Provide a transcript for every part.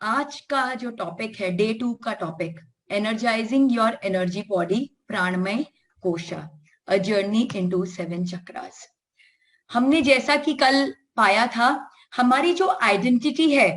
आज का जो टॉपिक है, डे 2 का topic, energizing your energy body, प्राणमय कोशा, अ जर्नी इनटू 7 चक्रास। हमने जैसा कि कल पाया था, हमारी जो आइडेंटिटी है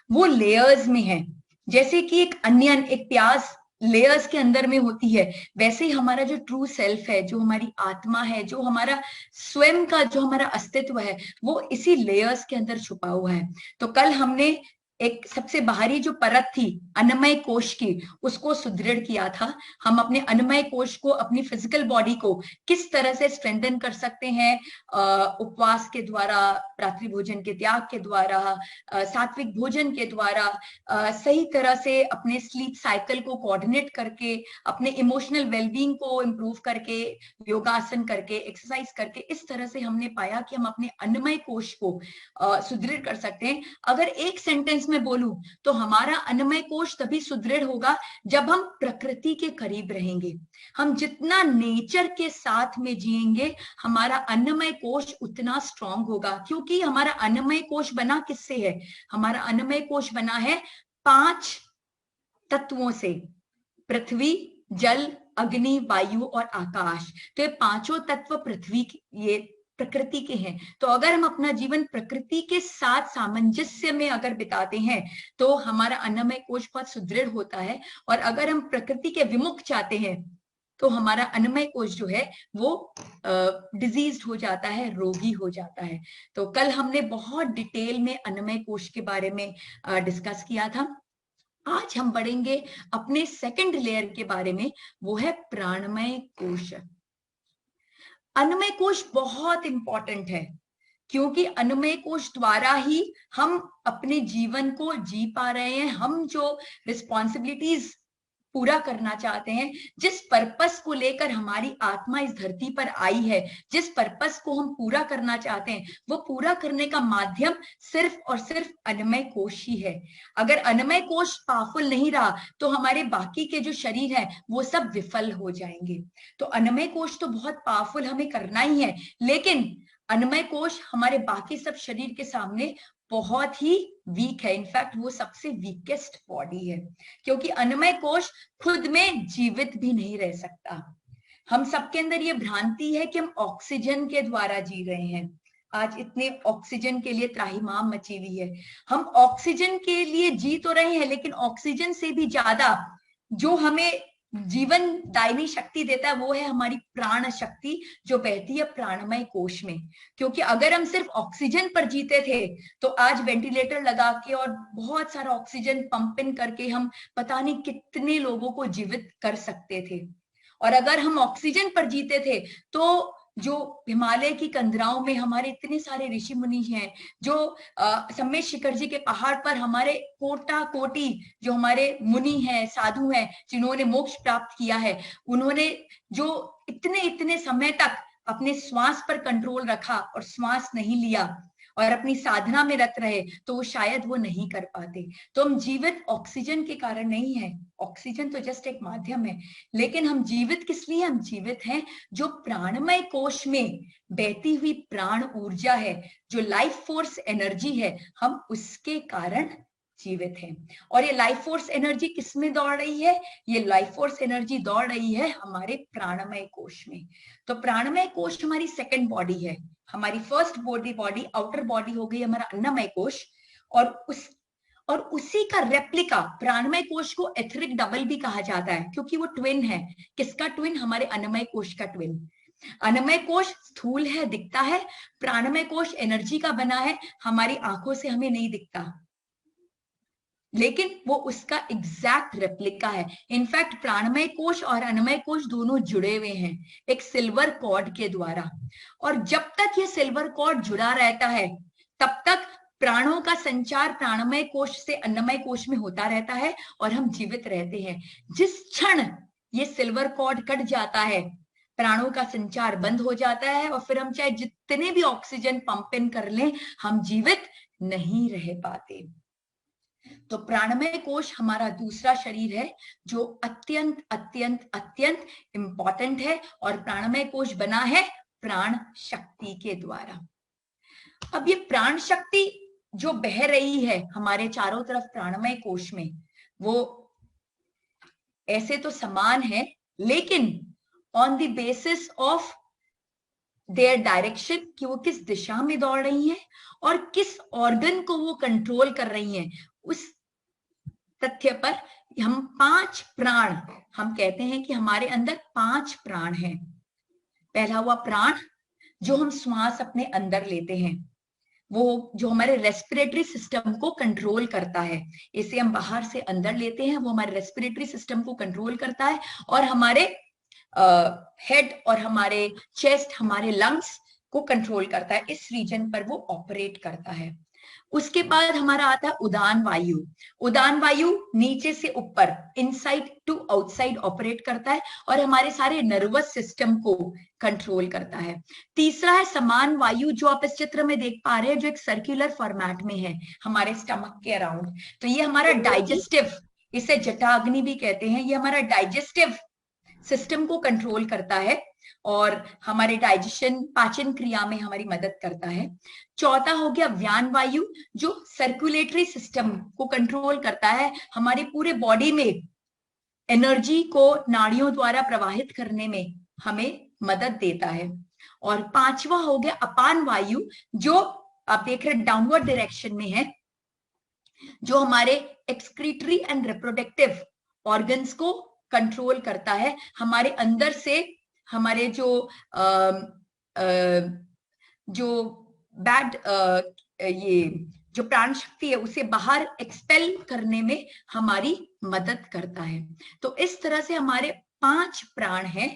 वो लेयर्स में है। जैसे कि एक अनियन, एक प्याज लेयर्स के अंदर में होती है, वैसे ही हमारा जो ट्रू सेल्फ है, जो हमारी आत्मा है, जो हमारा स्वयं का जो हमारा अस्तित्व है, वो इसी लेयर्स के अंदर छुपा हुआ है। तो कल हमने एक सबसे बाहरी जो परत थी अन्नमय कोश की, उसको सुदृढ़ किया था। हम अपने अन्नमय कोश को, अपनी फिजिकल बॉडी को किस तरह से स्ट्रेंथन कर सकते हैं, उपवास के द्वारा, रात्रि भोजन के त्याग के द्वारा, सात्विक भोजन के द्वारा, सही तरह से अपने स्लीप साइकिल को कोऑर्डिनेट करके, अपने इमोशनल वेलबींग को इम्प्रूव करके, योगासन करके, एक्सरसाइज करके, इस तरह से हमने पाया कि हम अपने अन्नमय कोश को सुदृढ़ कर सकते हैं। अगर एक सेंटेंस में बोलूं तो हमारा अन्नमय कोश तभी सुदृढ़ होगा जब हम प्रकृति के करीब रहेंगे। हम जितना नेचर के साथ में जिएंगे, हमारा अन्नमय कोश उतना स्ट्रांग होगा। क्योंकि हमारा अन्नमय कोश बना किससे है? हमारा अन्नमय कोश बना है 5 तत्वों से, पृथ्वी, जल, अग्नि, वायु और आकाश। तो ये पांचों तत्व पृथ्वी, ये प्रकृति के हैं। तो अगर हम अपना जीवन प्रकृति के साथ सामंजस्य में अगर बिताते हैं तो हमारा अन्नमय कोश बहुत सुदृढ़ होता है। और अगर हम प्रकृति के विमुख चाहते हैं तो हमारा अन्नमय कोश जो है वो डिजीज्ड हो जाता है, रोगी हो जाता है। तो कल हमने बहुत डिटेल में अन्नमय कोश के बारे में डिस्कस किया था। आज हम बढ़ेंगे अपने सेकंड लेयर के बारे में, वो है प्राणमय कोश। अन्नमय कोश बहुत इंपॉर्टेंट है, क्योंकि अन्नमय कोश द्वारा ही हम अपने जीवन को जी पा रहे हैं। हम जो रिस्पॉन्सिबिलिटीज पूरा करना चाहते हैं, जिस पर्पस को लेकर हमारी आत्मा इस धरती पर आई है, जिस पर्पस को हम पूरा करना चाहते हैं, वो पूरा करने का माध्यम सिर्फ और सिर्फ अन्नमय कोश ही है। अगर अन्नमय कोश पावरफुल नहीं रहा तो हमारे बाकी के जो शरीर है वो सब विफल हो जाएंगे। तो अन्नमय कोश तो बहुत पावरफुल हमें करना ही है, लेकिन अन्नमय कोश हमारे बाकी सब शरीर के सामने बहुत ही वीक है। इनफैक्ट वो सबसे वीकेस्ट बॉडी है, क्योंकि अन्नमय कोश खुद में जीवित भी नहीं रह सकता। हम सबके अंदर ये भ्रांति है कि हम ऑक्सीजन के द्वारा जी रहे हैं। आज इतने ऑक्सीजन के लिए त्राहिमाम मची हुई है। हम ऑक्सीजन के लिए जी तो रहे हैं, लेकिन ऑक्सीजन से भी ज्यादा जो हमें जीवन दायनी शक्ति देता है वो है हमारी प्राण शक्ति, जो बहती है प्राणमय कोश में। क्योंकि अगर हम सिर्फ ऑक्सीजन पर जीते थे तो आज वेंटिलेटर लगा के और बहुत सारा ऑक्सीजन पंप इन करके हम पता नहीं कितने लोगों को जीवित कर सकते थे। और अगर हम ऑक्सीजन पर जीते थे तो जो हिमालय की कंदराओं में हमारे इतने सारे ऋषि मुनि हैं, जो सम्मेद शिखर जी के पहाड़ पर हमारे कोटा कोटि जो हमारे मुनि हैं, साधु हैं, जिन्होंने मोक्ष प्राप्त किया है, उन्होंने जो इतने इतने समय तक अपने श्वास पर कंट्रोल रखा और श्वास नहीं लिया और अपनी साधना में रत रहे, तो वो शायद वो नहीं कर पाते। तो हम जीवित ऑक्सीजन के कारण नहीं है, ऑक्सीजन तो जस्ट एक माध्यम है, लेकिन हम जीवित किस लिए? हम जीवित हैं जो प्राणमय कोश में बहती हुई प्राण ऊर्जा है, जो लाइफ फोर्स एनर्जी है, हम उसके कारण जीवित हैं। और ये लाइफ फोर्स एनर्जी किस में दौड़ रही है? ये लाइफ फोर्स एनर्जी दौड़ रही है हमारे प्राणमय कोश में। तो प्राणमय कोश हमारी सेकंड बॉडी है। हमारी फर्स्ट बॉडी आउटर बॉडी हो गई हमारा अन्नमय कोश, और उसी का रेप्लिका प्राणमय कोश को एथरिक डबल भी कहा जाता है, क्योंकि वो ट्विन है। किसका ट्विन? हमारे अन्नमय कोश का ट्विन। अन्नमय कोश स्थूल है, दिखता है। प्राणमय कोश एनर्जी का बना है, हमारी आंखों से हमें नहीं दिखता, लेकिन वो उसका एग्जैक्ट रेप्लिका है। इनफैक्ट प्राणमय कोश और अन्नमय कोश दोनों जुड़े हुए हैं एक सिल्वर कॉर्ड के द्वारा। और जब तक ये सिल्वर कॉर्ड जुड़ा रहता है तब तक प्राणों का संचार प्राणमय कोश से अन्नमय कोश में होता रहता है और हम जीवित रहते हैं। जिस क्षण ये सिल्वर कॉर्ड कट जाता है, प्राणों का संचार बंद हो जाता है और फिर हम चाहे जितने भी ऑक्सीजन पंप इन कर लें, हम जीवित नहीं रह पाते। तो प्राणमय कोश हमारा दूसरा शरीर है जो अत्यंत अत्यंत अत्यंत इंपॉर्टेंट है, और प्राणमय कोश बना है प्राण शक्ति के द्वारा। अब ये प्राण शक्ति जो बह रही है हमारे चारों तरफ प्राणमय कोश में, वो ऐसे तो समान है, लेकिन on the basis of their direction, कि वो किस दिशा में दौड़ रही हैं और किस ऑर्गन को वो कंट्रोल कर रही हैं, उस तथ्य पर हम 5 प्राण, हम कहते हैं कि हमारे अंदर 5 प्राण हैं। पहला हुआ प्राण, जो हम श्वास अपने अंदर लेते हैं, वो जो हमारे रेस्पिरेटरी सिस्टम को कंट्रोल करता है। इसे हम बाहर से अंदर लेते हैं, वो हमारे रेस्पिरेटरी सिस्टम को कंट्रोल करता है और हमारे हेड और हमारे चेस्ट, हमारे लंग्स को कंट्रोल करता है। इस रीजन पर वो ऑपरेट करता है। उसके बाद हमारा आता है उदान वायु। उदान वायु नीचे से ऊपर, इनसाइड टू आउटसाइड ऑपरेट करता है और हमारे सारे नर्वस सिस्टम को कंट्रोल करता है। तीसरा है समान वायु, जो आप इस चित्र में देख पा रहे हैं, जो एक सर्कुलर फॉर्मेट में है हमारे स्टमक के अराउंड। तो ये हमारा डाइजेस्टिव, इसे जटाग्नि भी कहते हैं, ये हमारा डाइजेस्टिव सिस्टम को कंट्रोल करता है और हमारे डाइजेशन, पाचन क्रिया में हमारी मदद करता है। चौथा हो गया व्यान वायु, जो सर्कुलेटरी सिस्टम को कंट्रोल करता है, हमारे पूरे बॉडी में एनर्जी को नाड़ियों द्वारा प्रवाहित करने में हमें मदद देता है। और पांचवा हो गया अपान वायु, जो आप देख रहे हैं डाउनवर्ड डायरेक्शन में है, जो हमारे एक्सक्रीटरी एंड रिप्रोडक्टिव ऑर्गन्स को कंट्रोल करता है। हमारे अंदर से हमारे जो बैड ये जो प्राण शक्ति है उसे बाहर एक्सपेल करने में हमारी मदद करता है। तो इस तरह से हमारे 5 प्राण हैं।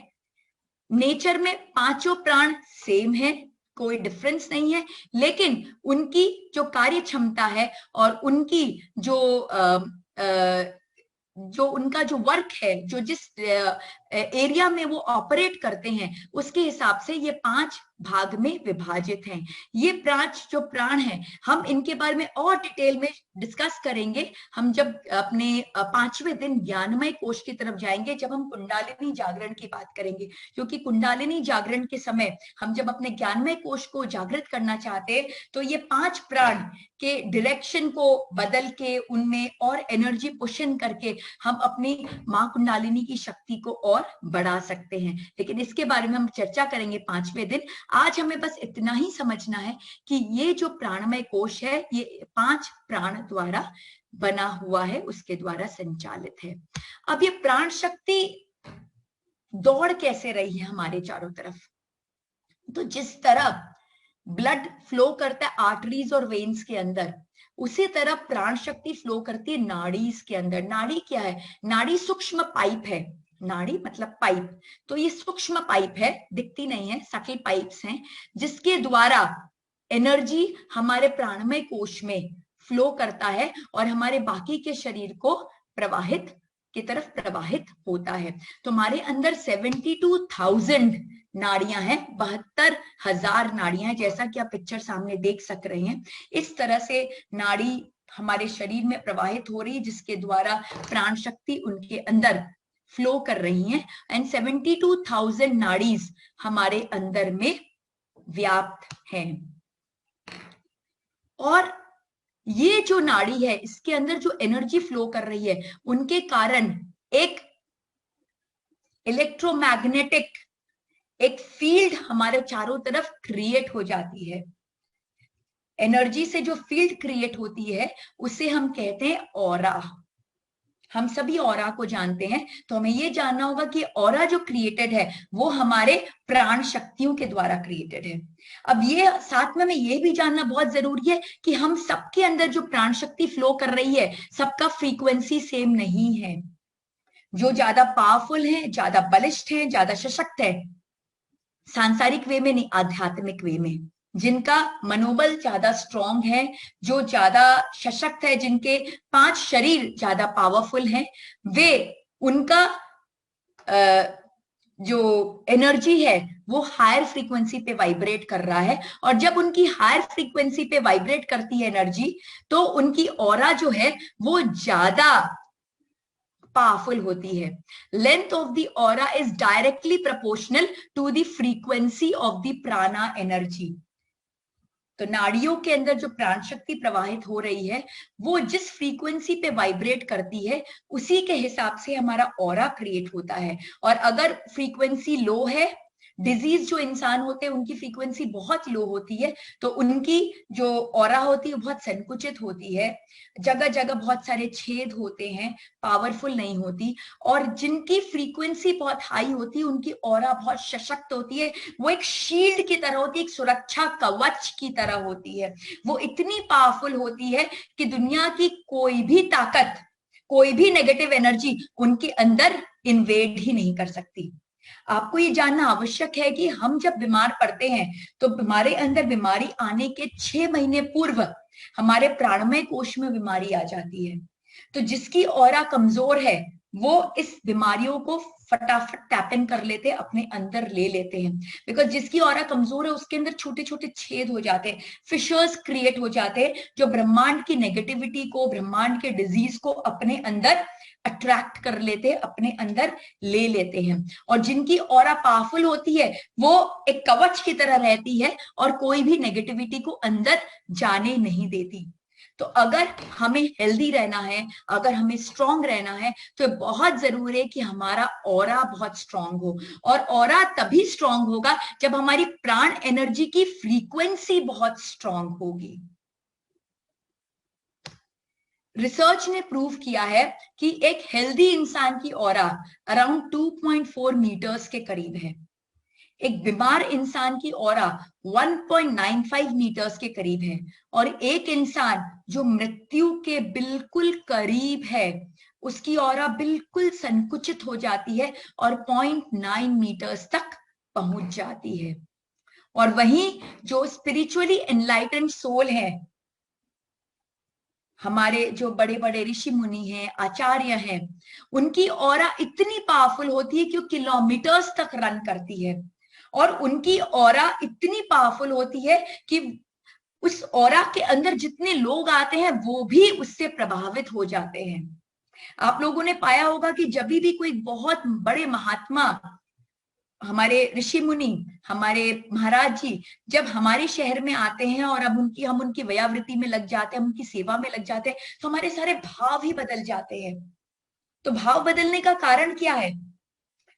नेचर में पांचों प्राण सेम है, कोई डिफरेंस नहीं है, लेकिन उनकी जो कार्य क्षमता है और उनकी जो उनका जो वर्क है, जो जिस एरिया में वो ऑपरेट करते हैं, उसके हिसाब से ये 5 भाग में विभाजित हैं। ये 5 जो प्राण हैं, हम इनके बारे में और डिटेल में डिस्कस करेंगे हम जब अपने 5वें दिन ज्ञानमय कोश की तरफ जाएंगे, जब हम कुंडालिनी जागरण की बात करेंगे। क्योंकि कुंडालिनी जागरण के समय हम जब अपने ज्ञानमय कोश को जागृत करना चाहते हैं, तो ये 5 प्राण के डायरेक्शन को बदल के उनमें और एनर्जी पुशन करके हम अपनी मां कुंडालिनी की शक्ति को और बढ़ा सकते हैं। लेकिन इसके बारे में हम चर्चा करेंगे 5वें दिन। आज हमें बस इतना ही समझना है कि ये जो प्राणमय कोश है, ये 5 प्राण द्वारा बना हुआ है, उसके द्वारा संचालित है। अब ये प्राण शक्ति दौड़ कैसे रही है हमारे चारों तरफ? तो जिस तरह ब्लड फ्लो करता है आर्टरीज और वेन्स के अंदर, उसी तरह प्राण शक्ति फ्लो करती है नाड़ीज के अंदर। नाड़ी क्या है? नाड़ी सूक्ष्म पाइप है। नाड़ी मतलब पाइप, तो ये सूक्ष्म पाइप है, दिखती नहीं है, सटल पाइप्स हैं, जिसके द्वारा एनर्जी हमारे प्राणमय कोश में फ्लो करता है और हमारे बाकी के शरीर को प्रवाहित की तरफ प्रवाहित होता है। तो हमारे अंदर 72,000 नाड़ियां हैं, 72,000 नाड़ियां हैं, जैसा कि आप पिक्चर सामने देख सक रहे हैं। इस तरह से नाड़ी हमारे शरीर में प्रवाहित हो रही है, जिसके द्वारा प्राण शक्ति उनके अंदर फ्लो कर रही है। एंड 72,000 नाड़ीज हमारे अंदर में व्याप्त हैं। और ये जो नाड़ी है, इसके अंदर जो एनर्जी फ्लो कर रही है, उनके कारण एक इलेक्ट्रोमैग्नेटिक एक फील्ड हमारे चारों तरफ क्रिएट हो जाती है। एनर्जी से जो फील्ड क्रिएट होती है उसे हम कहते हैं ऑरा। हम सभी ऑरा को जानते हैं, तो हमें ये जानना होगा कि ऑरा जो क्रिएटेड है वो हमारे प्राण शक्तियों के द्वारा क्रिएटेड है। अब ये साथ में ये भी जानना बहुत जरूरी है कि हम सबके अंदर जो प्राण शक्ति फ्लो कर रही है, सबका फ्रीक्वेंसी सेम नहीं है। जो ज्यादा पावरफुल है, ज्यादा बलिष्ठ है, ज्यादा सशक्त है, सांसारिक वे में नहीं, आध्यात्मिक वे में, जिनका मनोबल ज्यादा स्ट्रॉन्ग है, जो ज्यादा सशक्त है, जिनके 5 शरीर ज्यादा पावरफुल हैं, वे उनका जो एनर्जी है वो हायर फ्रीक्वेंसी पे वाइब्रेट कर रहा है। और जब उनकी हायर फ्रीक्वेंसी पे वाइब्रेट करती है एनर्जी, तो उनकी ऑरा जो है वो ज्यादा पावरफुल होती है। Length of the aura is directly proportional to the frequency of the prana energy. तो नाड़ियों के अंदर जो प्राण शक्ति प्रवाहित हो रही है वो जिस फ्रीक्वेंसी पे वाइब्रेट करती है उसी के हिसाब से हमारा ऑरा क्रिएट होता है। और अगर फ्रीक्वेंसी लो है, डिजीज जो इंसान होते हैं उनकी फ्रीक्वेंसी बहुत लो होती है, तो उनकी जो ऑरा होती है बहुत संकुचित होती है, जगह जगह बहुत सारे छेद होते हैं, पावरफुल नहीं होती। और जिनकी फ्रीक्वेंसी बहुत हाई होती है उनकी ऑरा बहुत सशक्त होती है, वो एक शील्ड की तरह होती है, एक सुरक्षा कवच की तरह होती है। वो इतनी पावरफुल होती है कि दुनिया की कोई भी ताकत, कोई भी नेगेटिव एनर्जी उनके अंदर इन्वेड ही नहीं कर सकती। आपको ये जानना आवश्यक है कि हम जब बीमार पड़ते हैं तो हमारे अंदर बीमारी आने के 6 महीने पूर्व हमारे प्राणमय कोश में बीमारी आ जाती है। तो जिसकी ऑरा कमजोर है वो इस बीमारियों को फटाफट टैप इन कर लेते हैं, अपने अंदर ले लेते हैं। बिकॉज जिसकी ऑरा कमजोर है उसके अंदर छोटे छोटे छेद हो जाते हैं, फिशर्स क्रिएट हो जाते हैं, जो ब्रह्मांड की नेगेटिविटी को, ब्रह्मांड के डिजीज को अपने अंदर अट्रैक्ट कर लेते हैं, अपने अंदर ले लेते हैं। और जिनकी ऑरा पावरफुल होती है वो एक कवच की तरह रहती है और कोई भी नेगेटिविटी को अंदर जाने नहीं देती। तो अगर हमें हेल्दी रहना है, अगर हमें स्ट्रांग रहना है, तो बहुत जरूरी है कि हमारा ऑरा बहुत स्ट्रांग हो। और ऑरा तभी स्ट्रांग होगा जब हमारी प्राण एनर्जी की फ्रीक्वेंसी बहुत स्ट्रांग होगी। रिसर्च ने प्रूव किया है कि एक हेल्दी इंसान की ऑरा अराउंड 2.4 मीटर्स के करीब है। एक बीमार इंसान की ऑरा 1.95 मीटर्स के करीब है। और एक इंसान जो मृत्यु के बिल्कुल करीब है उसकी ऑरा बिल्कुल संकुचित हो जाती है और 0.9 मीटर्स तक पहुंच जाती है। और वहीं जो स्पिरिचुअली एनलाइटेंड सोल है, हमारे जो बड़े बड़े ऋषि मुनि हैं, आचार्य हैं, उनकी ऑरा इतनी पावरफुल होती है कि वो किलोमीटर्स तक रन करती है। और उनकी ऑरा इतनी पावरफुल होती है कि उस ऑरा के अंदर जितने लोग आते हैं वो भी उससे प्रभावित हो जाते हैं। आप लोगों ने पाया होगा कि जब भी कोई बहुत बड़े महात्मा, हमारे ऋषि मुनि, हमारे महाराज जी जब हमारे शहर में आते हैं और अब हम उनकी वयावृत्ति में लग जाते हैं, हम उनकी सेवा में लग जाते हैं, तो हमारे सारे भाव ही बदल जाते हैं। तो भाव बदलने का कारण क्या है?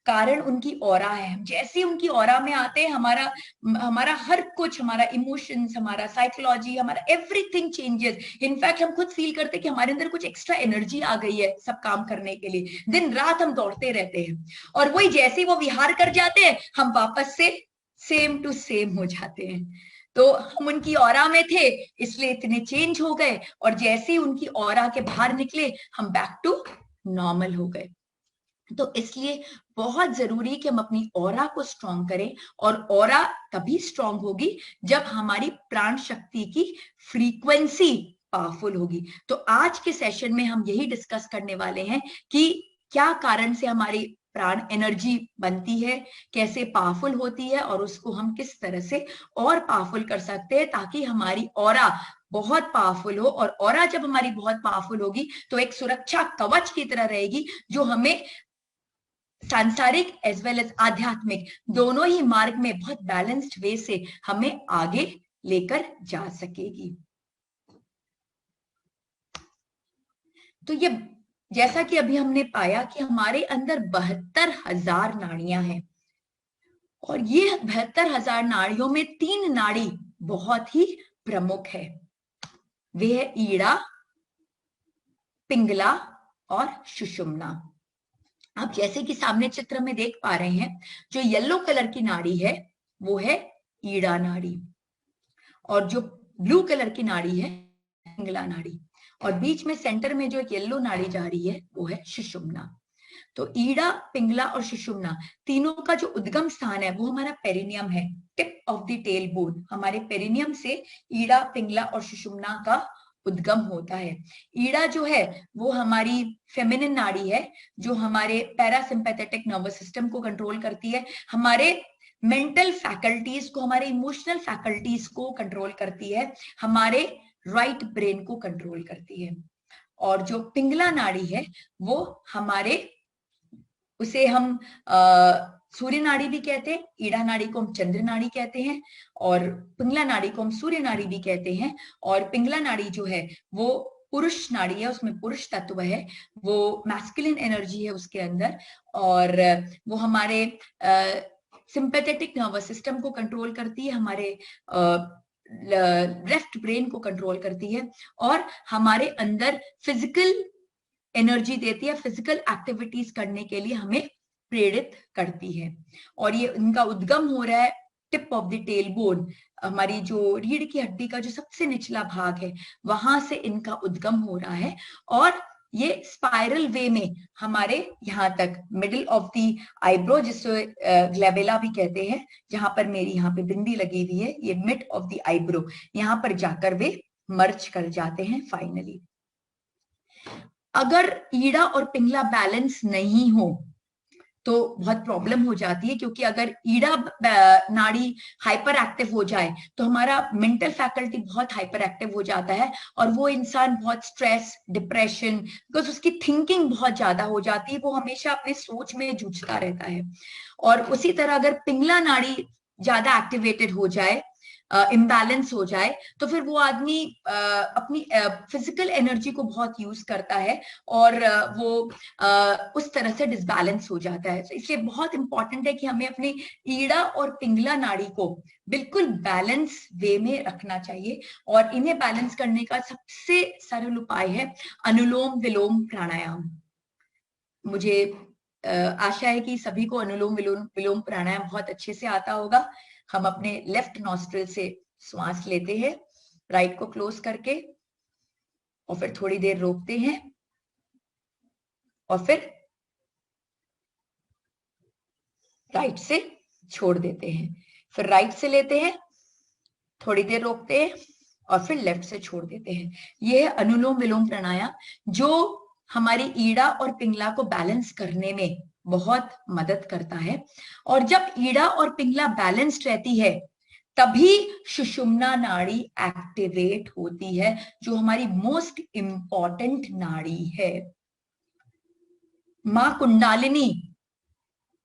कारण उनकी ऑरा है। जैसे उनकी ऑरा में आते हैं हमारा हर कुछ, हमारा इमोशंस, हमारा साइकोलॉजी, हमारा एवरीथिंग चेंजेस। इनफैक्ट हम खुद फील करते हैं कि हमारे अंदर कुछ एक्स्ट्रा एनर्जी आ गई है सब काम करने के लिए। दिन रात हम दौड़ते रहते हैं और वही जैसे वो विहार कर जाते हैं हम वापस से सेम टू सेम हो जाते हैं। तो हम उनकी ऑरा में थे इसलिए इतने चेंज हो गए, और जैसे ही उनकी ऑरा के बाहर निकले हम बैक टू नॉर्मल हो गए। तो इसलिए बहुत जरूरी है कि हम अपनी ऑरा को स्ट्रांग करें। और ऑरा तभी स्ट्रांग होगी जब हमारी प्राण शक्ति की फ्रीक्वेंसी पावरफुल होगी। तो आज के सेशन में हम यही डिस्कस करने वाले हैं कि क्या कारण से हमारी प्राण एनर्जी बनती है, कैसे पावरफुल होती है, और उसको हम किस तरह से और पावरफुल कर सकते हैं ताकि हमारी ऑरा बहुत पावरफुल हो। और ऑरा जब हमारी बहुत पावरफुल होगी तो एक सुरक्षा कवच की तरह रहेगी जो हमें सांसारिक एज वेल एज आध्यात्मिक दोनों ही मार्ग में बहुत बैलेंस्ड वे से हमें आगे लेकर जा सकेगी। तो ये जैसा कि अभी हमने पाया कि हमारे अंदर 72,000 नाड़ियां हैं, और ये 72,000 नाड़ियों में 3 नाड़ी बहुत ही प्रमुख है। वे है ईड़ा, पिंगला और सुषुम्ना। आप जैसे कि सामने चित्र में देख पा रहे हैं, जो येलो कलर की नाड़ी है वो है ईड़ा नाड़ी, और जो ब्लू कलर की नाड़ी है पिंगला नाड़ी, और बीच में सेंटर में जो एक येलो नाड़ी जा रही है वो है सुषुम्ना। तो ईड़ा, पिंगला और सुषुम्ना तीनों का जो उद्गम स्थान है वो हमारा पेरिनियम है, tip of the tail bone. हमारे पेरिनियम से ईड़ा, पिंगला और सुषुम्ना का उद्गम होता है। ईड़ा जो है वो हमारी फेमिनिन नाड़ी है जो हमारे पैरासिम्पैथेटिक नर्वस सिस्टम को कंट्रोल करती है, हमारे मेंटल फैकल्टीज को, हमारे इमोशनल फैकल्टीज को कंट्रोल करती है, हमारे राइट ब्रेन को कंट्रोल करती है। और जो पिंगला नाड़ी है वो हमारे, उसे हम सूर्य नाड़ी भी कहते हैं, ईड़ा नाड़ी को हम चंद्र नाड़ी कहते हैं, और पिंगला नाड़ी को हम सूर्य नाड़ी भी कहते हैं। और पिंगला नाड़ी जो है वो पुरुष नाड़ी है, उसमें पुरुष तत्व है, वो मैस्कुलिन एनर्जी है उसके अंदर, और वो हमारे सिंपैथेटिक नर्वस सिस्टम को कंट्रोल करती है, हमारे लेफ्ट ब्रेन को कंट्रोल करती है, और हमारे अंदर फिजिकल एनर्जी देती है, फिजिकल एक्टिविटीज करने के लिए हमें प्रेरित करती है। और ये इनका उद्गम हो रहा है tip of the tail bone, हमारी जो रीढ़ की हड्डी का जो सबसे निचला भाग है वहां से इनका उद्गम हो रहा है, और ये स्पाइरल वे में हमारे यहाँ तक मिडिल ऑफ द आईब्रो, जिससे ग्लेबेला भी कहते हैं, जहां पर मेरी यहाँ पे बिंदी लगी हुई है, ये मिड ऑफ द आईब्रो, यहाँ पर जाकर वे मर्ज कर जाते हैं फाइनली। अगर ईड़ा और पिंगला बैलेंस नहीं हो तो बहुत प्रॉब्लम हो जाती है, क्योंकि अगर ईड़ा नाड़ी हाइपर एक्टिव हो जाए तो हमारा मेंटल फैकल्टी बहुत हाइपर एक्टिव हो जाता है, और वो इंसान बहुत स्ट्रेस, डिप्रेशन, बिकॉज उसकी थिंकिंग बहुत ज्यादा हो जाती है, वो हमेशा अपने सोच में जूझता रहता है। और उसी तरह अगर पिंगला नाड़ी ज्यादा एक्टिवेटेड हो जाए, इम्बैलेंस हो जाए, तो फिर वो आदमी अपनी फिजिकल एनर्जी को बहुत यूज करता है, और वो उस तरह से डिसबैलेंस हो जाता है। तो इसलिए बहुत इंपॉर्टेंट है कि हमें अपने ईड़ा और पिंगला नाड़ी को बिल्कुल बैलेंस वे में रखना चाहिए, और इन्हें बैलेंस करने का सबसे सरल उपाय है अनुलोम विलोम प्राणायाम। मुझे आशा है कि सभी को अनुलोम विलोम प्राणायाम बहुत अच्छे से आता होगा। हम अपने लेफ्ट नॉस्ट्रिल से श्वास लेते हैं, राइट को क्लोज करके, और फिर थोड़ी देर रोकते हैं, और फिर राइट से छोड़ देते हैं, फिर राइट से लेते हैं, थोड़ी देर रोकते हैं, और फिर लेफ्ट से छोड़ देते हैं। यह है अनुलोम विलोम प्राणायाम, जो हमारी ईड़ा और पिंगला को बैलेंस करने में बहुत मदद करता है। और जब ईड़ा और पिंगला बैलेंस्ड रहती है तभी सुषुम्ना नाड़ी एक्टिवेट होती है, जो हमारी मोस्ट इंपॉर्टेंट नाड़ी है। मां कुंडालिनी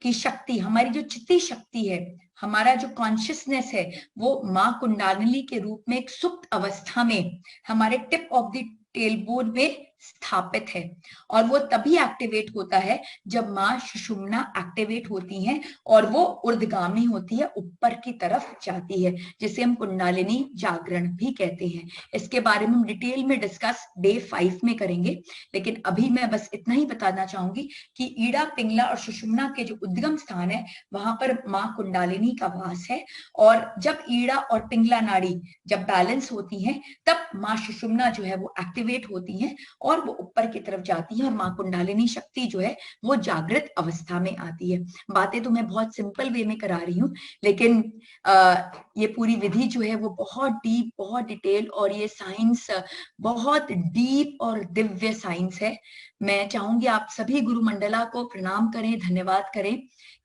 की शक्ति, हमारी जो चित्ती शक्ति है, हमारा जो कॉन्शियसनेस है, वो मां कुंडालिनी के रूप में एक सुप्त अवस्था में हमारे टिप ऑफ द टेलबोन में स्थापित है, और वो तभी एक्टिवेट होता है जब मां सुषुम्ना एक्टिवेट होती हैं, और वो ऊर्ध्वगामी होती है, ऊपर की तरफ जाती है, जिसे हम कुंडालिनी जागरण भी कहते हैं। इसके बारे में हम डिटेल में डिस्कस डे 5 में करेंगे, लेकिन अभी मैं बस इतना ही बताना चाहूंगी कि ईड़ा, पिंगला और सुषुम्ना के जो उद्गम स्थान है वहां पर मां कुंडालिनी का वास है, और जब ईड़ा और पिंगला नाड़ी जब बैलेंस होती हैं तब मां सुषुम्ना जो है वो एक्टिवेट होती हैं, और वो ऊपर की तरफ जाती है, और मां कुंडालिनी शक्ति जो है वो जागृत अवस्था में आती है। बातें तो मैं बहुत सिंपल वे में करा रही हूँ, लेकिन ये पूरी विधि जो है वो बहुत डीप, बहुत डिटेल, और ये साइंस बहुत डीप और दिव्य साइंस है। मैं चाहूंगी आप सभी गुरु मंडला को प्रणाम करें, धन्यवाद करें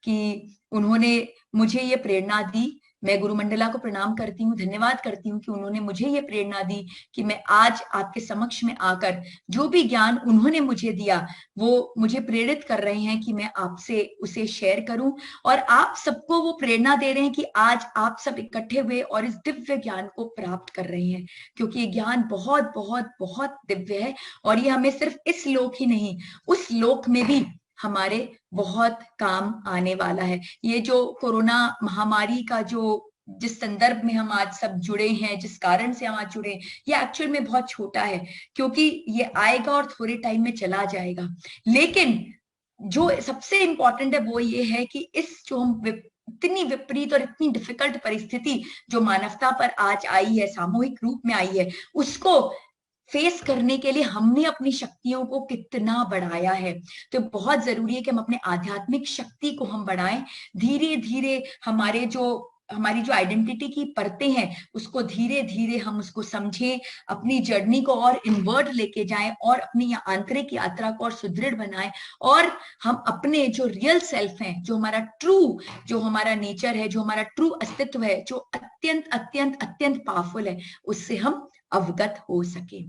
कि उन्होंने मुझे ये प्रेरणा दी। मैं गुरु मंडला को प्रणाम करती हूँ, धन्यवाद करती हूँ कि उन्होंने मुझे ये प्रेरणा दी कि मैं आज आपके समक्ष में आकर जो भी ज्ञान उन्होंने मुझे दिया वो मुझे प्रेरित कर रहे हैं कि मैं आपसे उसे शेयर करूं, और आप सबको वो प्रेरणा दे रहे हैं कि आज आप सब इकट्ठे हुए और इस दिव्य ज्ञान को प्राप्त कर रहे हैं, क्योंकि ये ज्ञान बहुत बहुत बहुत दिव्य है, और ये हमें सिर्फ इस लोक ही नहीं, उस लोक में भी हमारे बहुत काम आने वाला है। ये जो कोरोना महामारी का जो जिस संदर्भ में हम आज सब जुड़े हैं, जिस कारण से हम आज जुड़े, ये एक्चुअल में बहुत छोटा है, क्योंकि ये आएगा और थोड़े टाइम में चला जाएगा। लेकिन जो सबसे इंपॉर्टेंट है वो ये है कि इस जो हम इतनी विपरीत और इतनी डिफिकल्ट परिस्थिति जो मानवता पर आज आई है, सामूहिक रूप में आई है, उसको फेस करने के लिए हमने अपनी शक्तियों को कितना बढ़ाया है। तो बहुत जरूरी है कि हम अपने आध्यात्मिक शक्ति को हम बढ़ाएं, धीरे धीरे हमारी जो आइडेंटिटी की परतें हैं उसको धीरे धीरे हम उसको समझें, अपनी जर्नी को और इनवर्ट लेके जाएं, और अपनी आंतरिक यात्रा को और सुदृढ़ बनाएं, और हम अपने जो रियल सेल्फ हैं, जो हमारा ट्रू, जो हमारा नेचर है, जो हमारा ट्रू अस्तित्व है, जो अत्यंत अत्यंत अत्यंत पावरफुल है, उससे हम अवगत हो सके।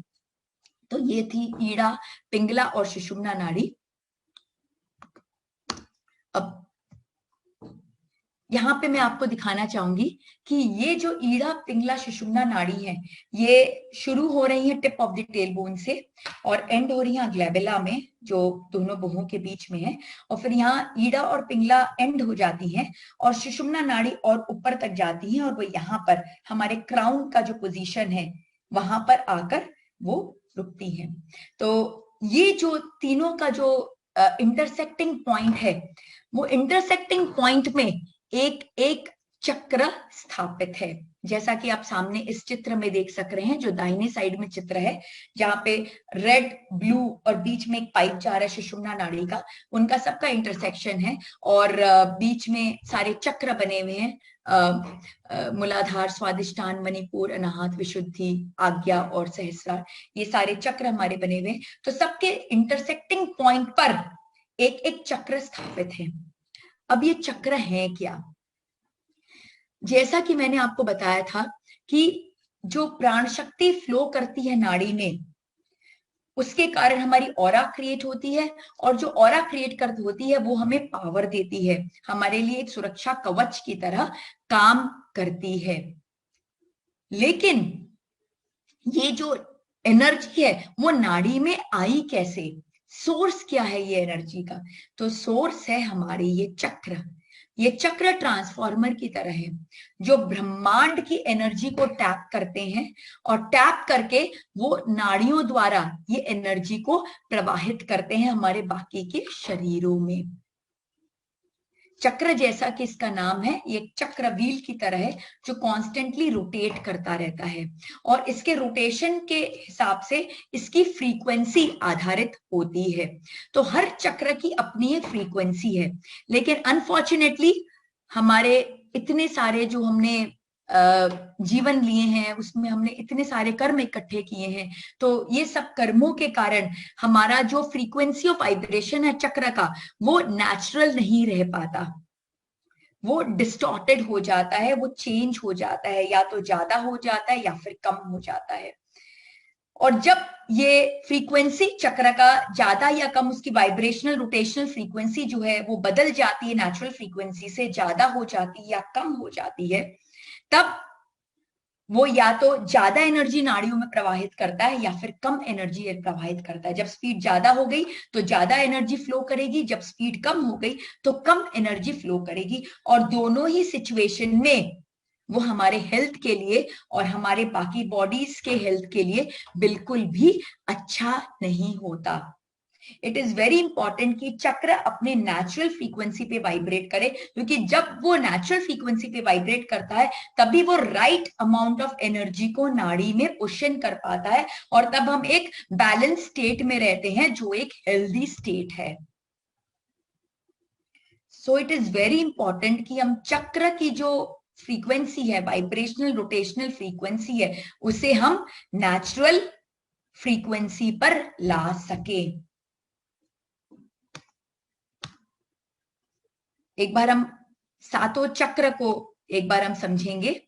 तो ये थी ईड़ा, पिंगला और सुषुम्ना नाड़ी। अब यहाँ पे मैं आपको दिखाना चाहूंगी कि ये जो ईड़ा पिंगला सुषुम्ना नाड़ी है, ये शुरू हो रही है tip of the tail bone से और एंड हो रही है ग्लैबेला में, जो दोनों बहुओं के बीच में है। और फिर यहाँ ईड़ा और पिंगला एंड हो जाती हैं और सुषुम्ना नाड़ी और ऊपर तक जाती है और वो यहाँ पर हमारे क्राउन का जो पोजीशन है वहां पर आकर वो रुकती है। तो ये जो तीनों का जो इंटरसेक्टिंग पॉइंट है, वो इंटरसेक्टिंग पॉइंट में एक एक चक्र स्थापित है, जैसा कि आप सामने इस चित्र में देख सक रहे हैं, जो दाहिने साइड में चित्र है, जहां पे रेड ब्लू और बीच में एक पाइप जा रहा है सुषुम्ना नाड़ी का, उनका सबका इंटरसेक्शन है और बीच में सारे चक्र बने हुए हैं, मूलाधार, स्वादिष्टान, मणिपुर, अनाहत, विशुद्धि, आज्ञा और सहस्रार, ये सारे चक्र हमारे बने हुए हैं। तो सबके इंटरसेक्टिंग पॉइंट पर एक एक चक्र स्थापित है। अब ये चक्र है क्या? जैसा कि मैंने आपको बताया था कि जो प्राण शक्ति फ्लो करती है नाड़ी में, उसके कारण हमारी ऑरा क्रिएट होती है और जो ऑरा क्रिएट कर होती है वो हमें पावर देती है, हमारे लिए एक सुरक्षा कवच की तरह काम करती है। लेकिन ये जो एनर्जी है वो नाड़ी में आई कैसे? सोर्स क्या है ये एनर्जी का? तो सोर्स है हमारे ये चक्र। ये चक्र ट्रांसफॉर्मर की तरह है जो ब्रह्मांड की एनर्जी को टैप करते हैं और टैप करके वो नाड़ियों द्वारा ये एनर्जी को प्रवाहित करते हैं हमारे बाकी के शरीरों में। चक्र, जैसा कि इसका नाम है, ये चक्र व्हील की तरह है जो कॉन्स्टेंटली रोटेट करता रहता है और इसके रोटेशन के हिसाब से इसकी फ्रीक्वेंसी आधारित होती है। तो हर चक्र की अपनी एक फ्रीक्वेंसी है, लेकिन अनफॉर्चुनेटली हमारे इतने सारे जो हमने जीवन लिए हैं उसमें हमने इतने सारे कर्म इकट्ठे किए हैं, तो ये सब कर्मों के कारण हमारा जो फ्रीक्वेंसी ऑफ वाइब्रेशन है चक्र का, वो नेचुरल नहीं रह पाता, वो डिस्टॉर्टेड हो जाता है, वो चेंज हो जाता है, या तो ज्यादा हो जाता है या फिर कम हो जाता है। और जब ये फ्रीक्वेंसी चक्र का ज्यादा या कम, उसकी वाइब्रेशनल रोटेशनल फ्रीक्वेंसी जो है वो बदल जाती है, नेचुरल फ्रीक्वेंसी से ज्यादा हो जाती है या कम हो जाती है, तब वो या तो ज्यादा एनर्जी नाड़ियों में प्रवाहित करता है या फिर कम एनर्जी प्रवाहित करता है। जब स्पीड ज्यादा हो गई तो ज्यादा एनर्जी फ्लो करेगी, जब स्पीड कम हो गई तो कम एनर्जी फ्लो करेगी। और दोनों ही सिचुएशन में वो हमारे हेल्थ के लिए और हमारे बाकी बॉडीज के हेल्थ के लिए बिल्कुल भी अच्छा नहीं होता। इट इज वेरी इंपॉर्टेंट कि चक्र अपने नेचुरल फ्रीक्वेंसी पे वाइब्रेट करे, क्योंकि जब वो नेचुरल फ्रीक्वेंसी पे वाइब्रेट करता है तभी वो राइट अमाउंट ऑफ एनर्जी को नाड़ी में पुशन कर पाता है और तब हम एक बैलेंस स्टेट में रहते हैं जो एक हेल्दी स्टेट है। So it is very important कि हम चक्र की जो फ्रीक्वेंसी है, वाइब्रेशनल रोटेशनल फ्रीक्वेंसी है, उसे हम नेचुरल फ्रीक्वेंसी पर ला सके। एक बार हम सातों चक्र को एक बार हम समझेंगे।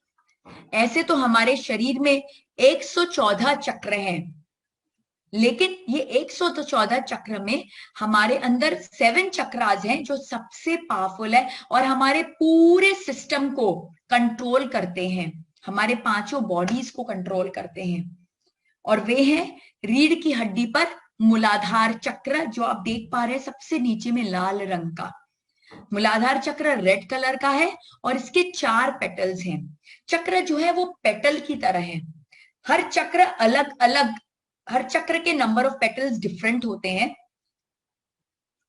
ऐसे तो हमारे शरीर में 114 चक्र हैं, लेकिन ये 114 चक्र में हमारे अंदर 7 चक्रास हैं जो सबसे पावरफुल है और हमारे पूरे सिस्टम को कंट्रोल करते हैं, हमारे पांचों बॉडीज को कंट्रोल करते हैं। और वे हैं रीढ़ की हड्डी पर मूलाधार चक्र, जो आप देख पा रहे हैं सबसे नीचे में लाल रंग का। मूलाधार चक्र रेड कलर का है और इसके 4 पेटल्स हैं। चक्र जो है वो पेटल की तरह है, हर चक्र अलग अलग, हर चक्र के नंबर ऑफ पेटल्स डिफरेंट होते हैं।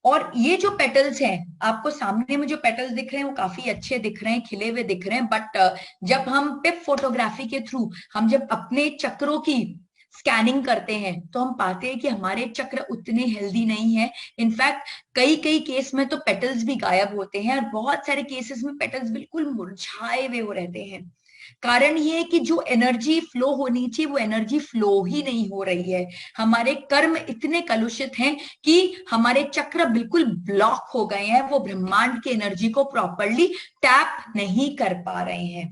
और ये जो पेटल्स हैं, आपको सामने में जो पेटल्स दिख रहे हैं वो काफी अच्छे दिख रहे हैं, खिले हुए दिख रहे हैं, बट जब हम पिप फोटोग्राफी के थ्रू हम जब अपने चक्रों की स्कैनिंग करते हैं तो हम पाते हैं कि हमारे चक्र उतने हेल्दी नहीं है। इनफैक्ट कई कई केस में तो पेटल्स भी गायब होते हैं और बहुत सारे केसेस में पेटल्स बिल्कुल मुरझाए हुए हो रहते हैं। कारण ये है कि जो एनर्जी फ्लो होनी चाहिए वो एनर्जी फ्लो ही नहीं हो रही है। हमारे कर्म इतने कलुषित हैं कि हमारे चक्र बिल्कुल ब्लॉक हो गए हैं, वो ब्रह्मांड की एनर्जी को प्रॉपरली टैप नहीं कर पा रहे हैं।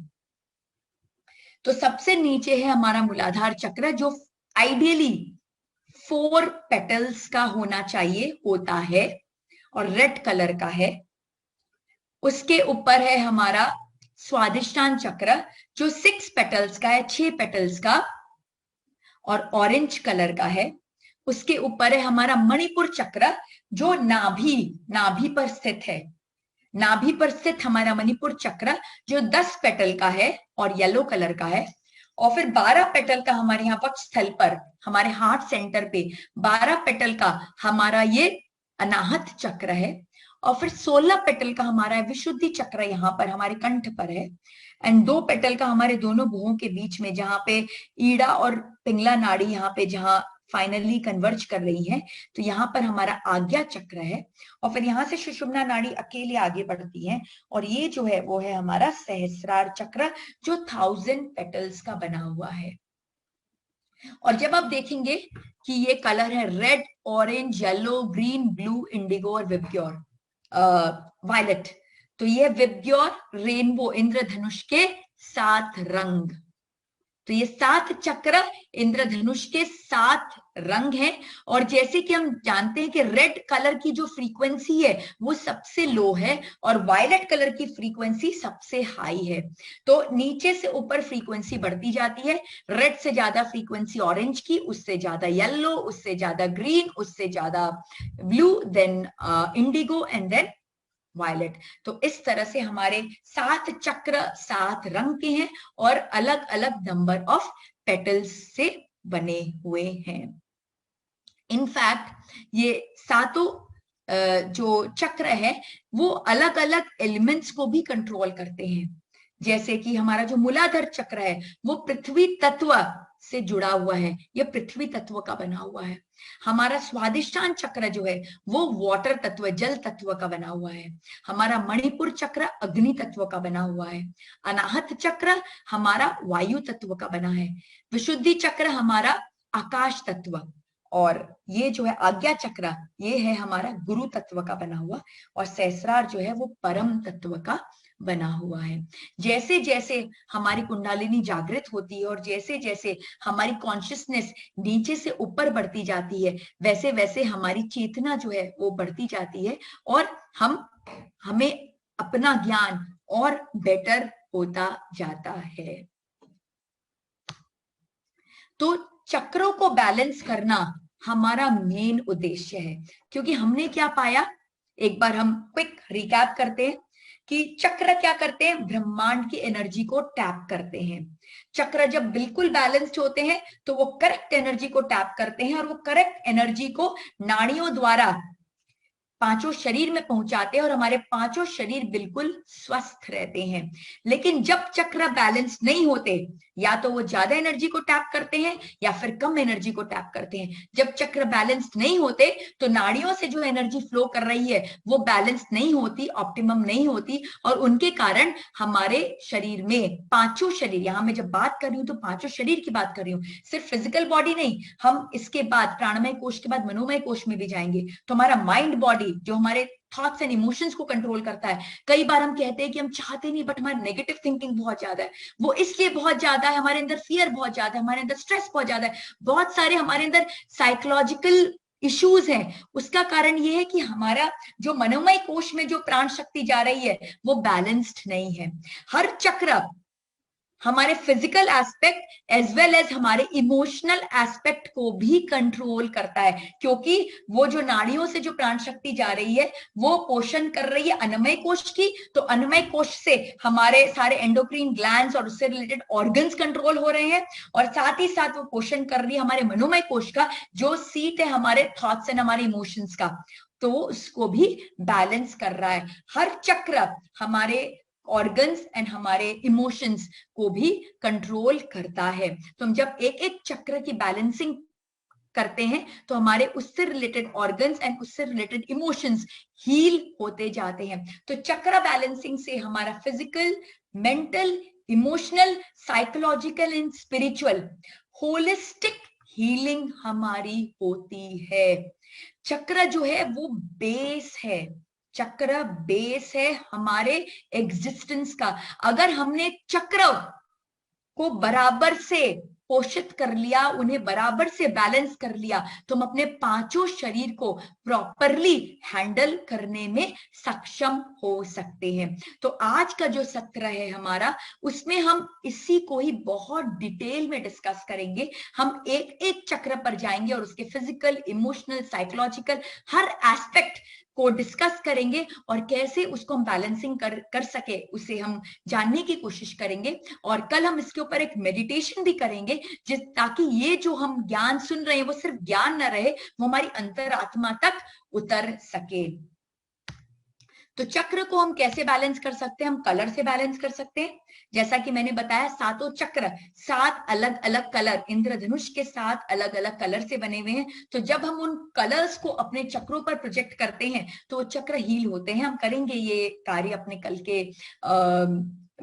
तो सबसे नीचे है हमारा मूलाधार चक्र, जो आइडियली 4 पेटल्स का होना चाहिए, होता है और रेड कलर का है। उसके ऊपर है हमारा स्वादिष्टान चक्र जो 6 पेटल्स का है, 6 पेटल्स का और ऑरेंज कलर का है। उसके ऊपर है हमारा मणिपुर चक्र जो नाभि नाभि पर स्थित है। नाभि पर स्थित हमारा मणिपुर चक्र जो 10 पेटल का है और येलो कलर का है। और फिर 12 पेटल का हमारे यहाँ वक्ष स्थल पर, हमारे हार्ट सेंटर पे 12 पेटल का हमारा ये अनाहत चक्र है। और फिर 16 पेटल का हमारा विशुद्धि चक्र यहाँ पर हमारे कंठ पर है। एंड 2 पेटल का हमारे दोनों भुवों के बीच में, जहां पे ईड़ा और पिंगला नाड़ी यहाँ पे जहां फाइनली कन्वर्ज कर रही है, तो यहाँ पर हमारा आज्ञा चक्र है। और फिर यहाँ से सुषुम्ना नाड़ी अकेले आगे बढ़ती है और ये जो है वो है हमारा सहस्रार चक्र जो 1000 पेटल्स का बना हुआ है। और जब आप देखेंगे कि ये कलर है red, orange, yellow, green, blue, Indigo और विबग्योर, वायलेट, तो ये विबग्योर रेनबो इंद्रधनुष के 7 रंग। तो ये 7 चक्र इंद्रधनुष के 7 रंग हैं। और जैसे कि हम जानते हैं कि रेड कलर की जो फ्रीक्वेंसी है वो सबसे लो है और वायलेट कलर की फ्रीक्वेंसी सबसे हाई है। तो नीचे से ऊपर फ्रीक्वेंसी बढ़ती जाती है। रेड से ज्यादा फ्रीक्वेंसी ऑरेंज की, उससे ज्यादा येलो, उससे ज्यादा ग्रीन, उससे ज्यादा blue, then indigo and then violet. तो इस तरह से हमारे 7 चक्र 7 रंग के हैं और अलग अलग नंबर ऑफ पेटल्स से बने हुए हैं। इनफैक्ट ये सातों जो चक्र है वो अलग अलग एलिमेंट्स को भी कंट्रोल करते हैं। जैसे कि हमारा जो मूलाधार चक्र है वो पृथ्वी तत्व से जुड़ा हुआ है, ये पृथ्वी तत्व का बना हुआ है। हमारा स्वादिष्टान चक्र जो है वो वाटर तत्व, जल तत्व का बना हुआ है। हमारा मणिपुर चक्र अग्नि तत्व का बना हुआ है। अनाहत चक्र हमारा वायु तत्व का बना है। विशुद्धि चक्र हमारा आकाश तत्व, और ये जो है आज्ञा चक्र ये है हमारा गुरु तत्व का बना हुआ, और सहस्रार जो है वो परम तत्व का बना हुआ है। जैसे जैसे हमारी कुंडलिनी जागृत होती है और जैसे जैसे हमारी कॉन्शियसनेस नीचे से ऊपर बढ़ती जाती है, वैसे वैसे हमारी चेतना जो है वो बढ़ती जाती है और हमें अपना ज्ञान और बेटर होता जाता है। तो चक्रों को बैलेंस करना हमारा मेन उद्देश्य है। क्योंकि हमने क्या पाया, एक बार हम क्विक रिकैप करते हैं कि चक्र क्या करते हैं, ब्रह्मांड की एनर्जी को टैप करते हैं। चक्र जब बिल्कुल बैलेंस्ड होते हैं तो वो करेक्ट एनर्जी को टैप करते हैं और वो करेक्ट एनर्जी को नाड़ियों द्वारा पांचों शरीर में पहुंचाते हैं और हमारे पांचों शरीर बिल्कुल स्वस्थ रहते हैं। लेकिन जब चक्र बैलेंस नहीं होते, या तो वो ज्यादा एनर्जी को टैप करते हैं या फिर कम एनर्जी को टैप करते हैं। जब चक्र बैलेंस नहीं होते तो नाड़ियों से जो एनर्जी फ्लो कर रही है वो बैलेंस नहीं होती, ऑप्टिमम नहीं होती, और उनके कारण हमारे शरीर में पांचों शरीर, यहां मैं जब बात कर रही हूं तो पांचों शरीर की बात कर रही हूँ, सिर्फ फिजिकल बॉडी नहीं। हम इसके बाद प्राणमय कोश के बाद मनोमय कोश में भी जाएंगे। तो हमारा माइंड बॉडी जो हमारे थॉट्स एंड इमोशंस को कंट्रोल करता है। कई बार हम कहते हैं कि हम चाहते नहीं, बट हमारा नेगेटिव थिंकिंग बहुत ज्यादा है। वो इसलिए बहुत ज्यादा है, हमारे अंदर फियर बहुत ज्यादा है, हमारे अंदर स्ट्रेस बहुत ज्यादा है, बहुत सारे हमारे अंदर साइकोलॉजिकल इश्यूज हैं। उसका कारण ये है कि हमारा जो मनोमय कोश में जो प्राण शक्ति जा रही है वो बैलेंस्ड नहीं है। हर चक्र हमारे physical aspect as well as हमारे इमोशनल एस्पेक्ट को भी कंट्रोल करता है, क्योंकि वो जो नाड़ियों से जो प्राण शक्ति जा रही है वो पोषण कर रही है अन्नमय कोश की। तो अन्नमय कोश से हमारे सारे एंडोक्रीन ग्लैंड्स और उससे रिलेटेड ऑर्गन्स कंट्रोल हो रहे हैं, और साथ ही साथ वो पोषण कर रही है हमारे मनोमय कोश का, जो सीट है हमारे थॉट्स एंड हमारे इमोशंस का, तो उसको भी बैलेंस कर रहा है। हर चक्र हमारे ऑर्गन्स एंड हमारे इमोशंस को भी कंट्रोल करता है। तो हम जब एक एक चक्र की बैलेंसिंग करते हैं तो हमारे उससे रिलेटेड ऑर्गन्स एंड उससे रिलेटेड इमोशंस हील होते जाते हैं। तो चक्र बैलेंसिंग से हमारा physical, mental, emotional, psychological and spiritual holistic healing हमारी होती है। चक्र जो है वो बेस है, चक्र बेस है हमारे एग्जिस्टेंस का। अगर हमने चक्र को बराबर से पोषित कर लिया, उन्हें बराबर से बैलेंस कर लिया, तो हम अपने पांचों शरीर को प्रॉपरली हैंडल करने में सक्षम हो सकते हैं। तो आज का जो सत्र है हमारा, उसमें हम इसी को ही बहुत डिटेल में डिस्कस करेंगे। हम एक एक चक्र पर जाएंगे और उसके फिजिकल, इमोशनल, साइकोलॉजिकल हर एस्पेक्ट को डिस्कस करेंगे और कैसे उसको हम बैलेंसिंग कर सके उसे हम जानने की कोशिश करेंगे। और कल हम इसके ऊपर एक मेडिटेशन भी करेंगे, ताकि ये जो हम ज्ञान सुन रहे हैं वो सिर्फ ज्ञान ना रहे, वो हमारी अंतरात्मा तक उतर सके। तो चक्र को हम कैसे बैलेंस कर सकते हैं? हम कलर से बैलेंस कर सकते हैं। जैसा कि मैंने बताया, सातों चक्र 7 अलग अलग कलर, इंद्रधनुष के 7 अलग अलग कलर से बने हुए हैं। तो जब हम उन कलर्स को अपने चक्रों पर प्रोजेक्ट करते हैं तो वो चक्र हील होते हैं। हम करेंगे ये कार्य अपने कल के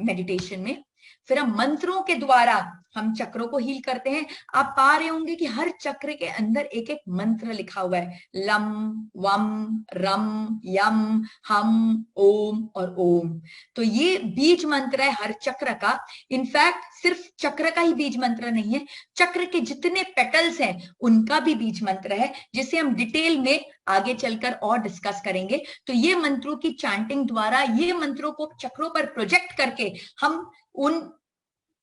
मेडिटेशन में। फिर हम मंत्रों के द्वारा हम चक्रों को हील करते हैं। आप पा रहे होंगे कि हर चक्र के अंदर एक एक मंत्र लिखा हुआ है, लम, वम, रम, यम, हम, ओम और ओम। तो ये बीज मंत्र है हर चक्र का। इनफैक्ट सिर्फ चक्र का ही बीज मंत्र नहीं है, चक्र के जितने पेटल्स हैं उनका भी बीज मंत्र है, जिसे हम डिटेल में आगे चलकर और डिस्कस करेंगे। तो ये मंत्रों की चैंटिंग द्वारा, ये मंत्रों को चक्रों पर प्रोजेक्ट करके हम उन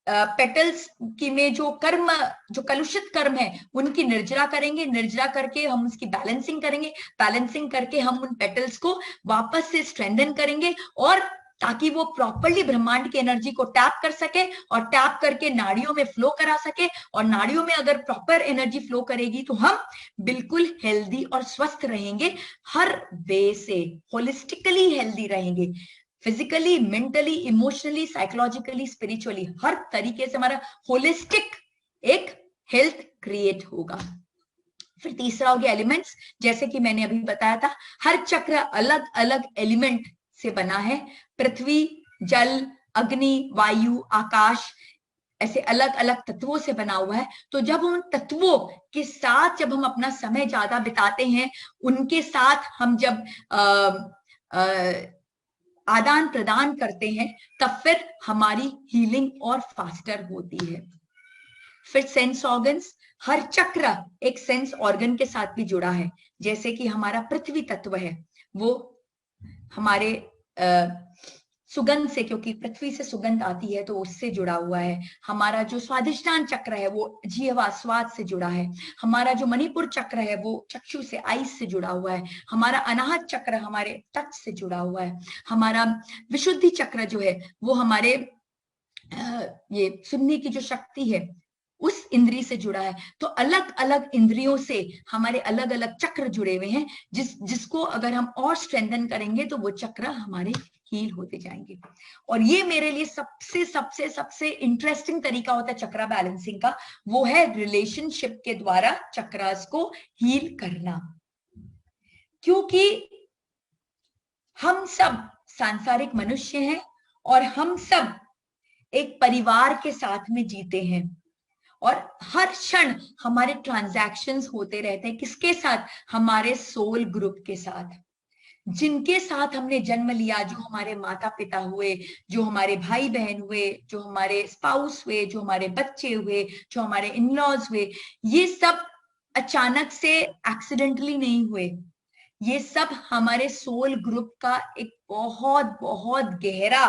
पेटल्स की में जो कर्म, जो कलुषित कर्म है, उनकी निर्जरा करेंगे। निर्जरा करके हम उसकी बैलेंसिंग करेंगे। बैलेंसिंग करके हम उन पेटल्स को वापस से स्ट्रेंथन करेंगे, और ताकि वो प्रॉपरली ब्रह्मांड की एनर्जी को टैप कर सके और टैप करके नाड़ियों में फ्लो करा सके। और नाड़ियों में अगर प्रॉपर एनर्जी फ्लो करेगी तो हम बिल्कुल हेल्दी और स्वस्थ रहेंगे। हर वे से होलिस्टिकली हेल्दी रहेंगे, physically, mentally, emotionally, psychologically, spiritually, हर तरीके से हमारा होलिस्टिक एक हेल्थ क्रिएट होगा। फिर तीसरा हो गया एलिमेंट्स। जैसे कि मैंने अभी बताया था, हर चक्र अलग अलग एलिमेंट से बना है। पृथ्वी, जल, अग्नि, वायु, आकाश, ऐसे अलग अलग तत्वों से बना हुआ है। तो जब उन तत्वों के साथ जब हम अपना समय ज्यादा बिताते हैं, उनके साथ हम जब आदान प्रदान करते हैं, तब फिर हमारी हीलिंग और फास्टर होती है। फिर सेंस ऑर्गन्स, हर चक्र एक सेंस ऑर्गन के साथ भी जुड़ा है। जैसे कि हमारा पृथ्वी तत्व है, वो हमारे सुगंध से, क्योंकि पृथ्वी से सुगंध आती है तो उससे जुड़ा हुआ है। हमारा जो स्वादिष्टान चक्र है वो जीवा, स्वाद से जुड़ा है। हमारा जो मणिपुर चक्र है वो चक्षु से, आईज से जुड़ा हुआ है। हमारा अनाहत चक्र हमारे टच से जुड़ा हुआ है। हमारा विशुद्धि चक्र जो है वो हमारे ये सुनने की जो शक्ति है उस इंद्री से जुड़ा है। तो अलग अलग इंद्रियों से हमारे अलग अलग चक्र जुड़े हुए हैं, जिसको अगर हम और स्ट्रेंथन करेंगे तो वो चक्र हमारे हील होते जाएंगे। और ये मेरे लिए सबसे सबसे सबसे इंटरेस्टिंग तरीका होता है चक्र बैलेंसिंग का, वो है रिलेशनशिप के द्वारा चक्रास को हील करना। क्योंकि हम सब सांसारिक मनुष्य हैं और हम सब एक परिवार के साथ में जीते हैं, और हर क्षण हमारे ट्रांजैक्शंस होते रहते हैं। किसके साथ? हमारे सोल ग्रुप के साथ, जिनके साथ हमने जन्म लिया, जो हमारे माता पिता हुए, जो हमारे भाई बहन हुए, जो हमारे स्पाउस हुए, जो हमारे बच्चे हुए, जो हमारे इन-लॉज हुए। ये सब अचानक से एक्सीडेंटली नहीं हुए, ये सब हमारे सोल ग्रुप का एक बहुत बहुत गहरा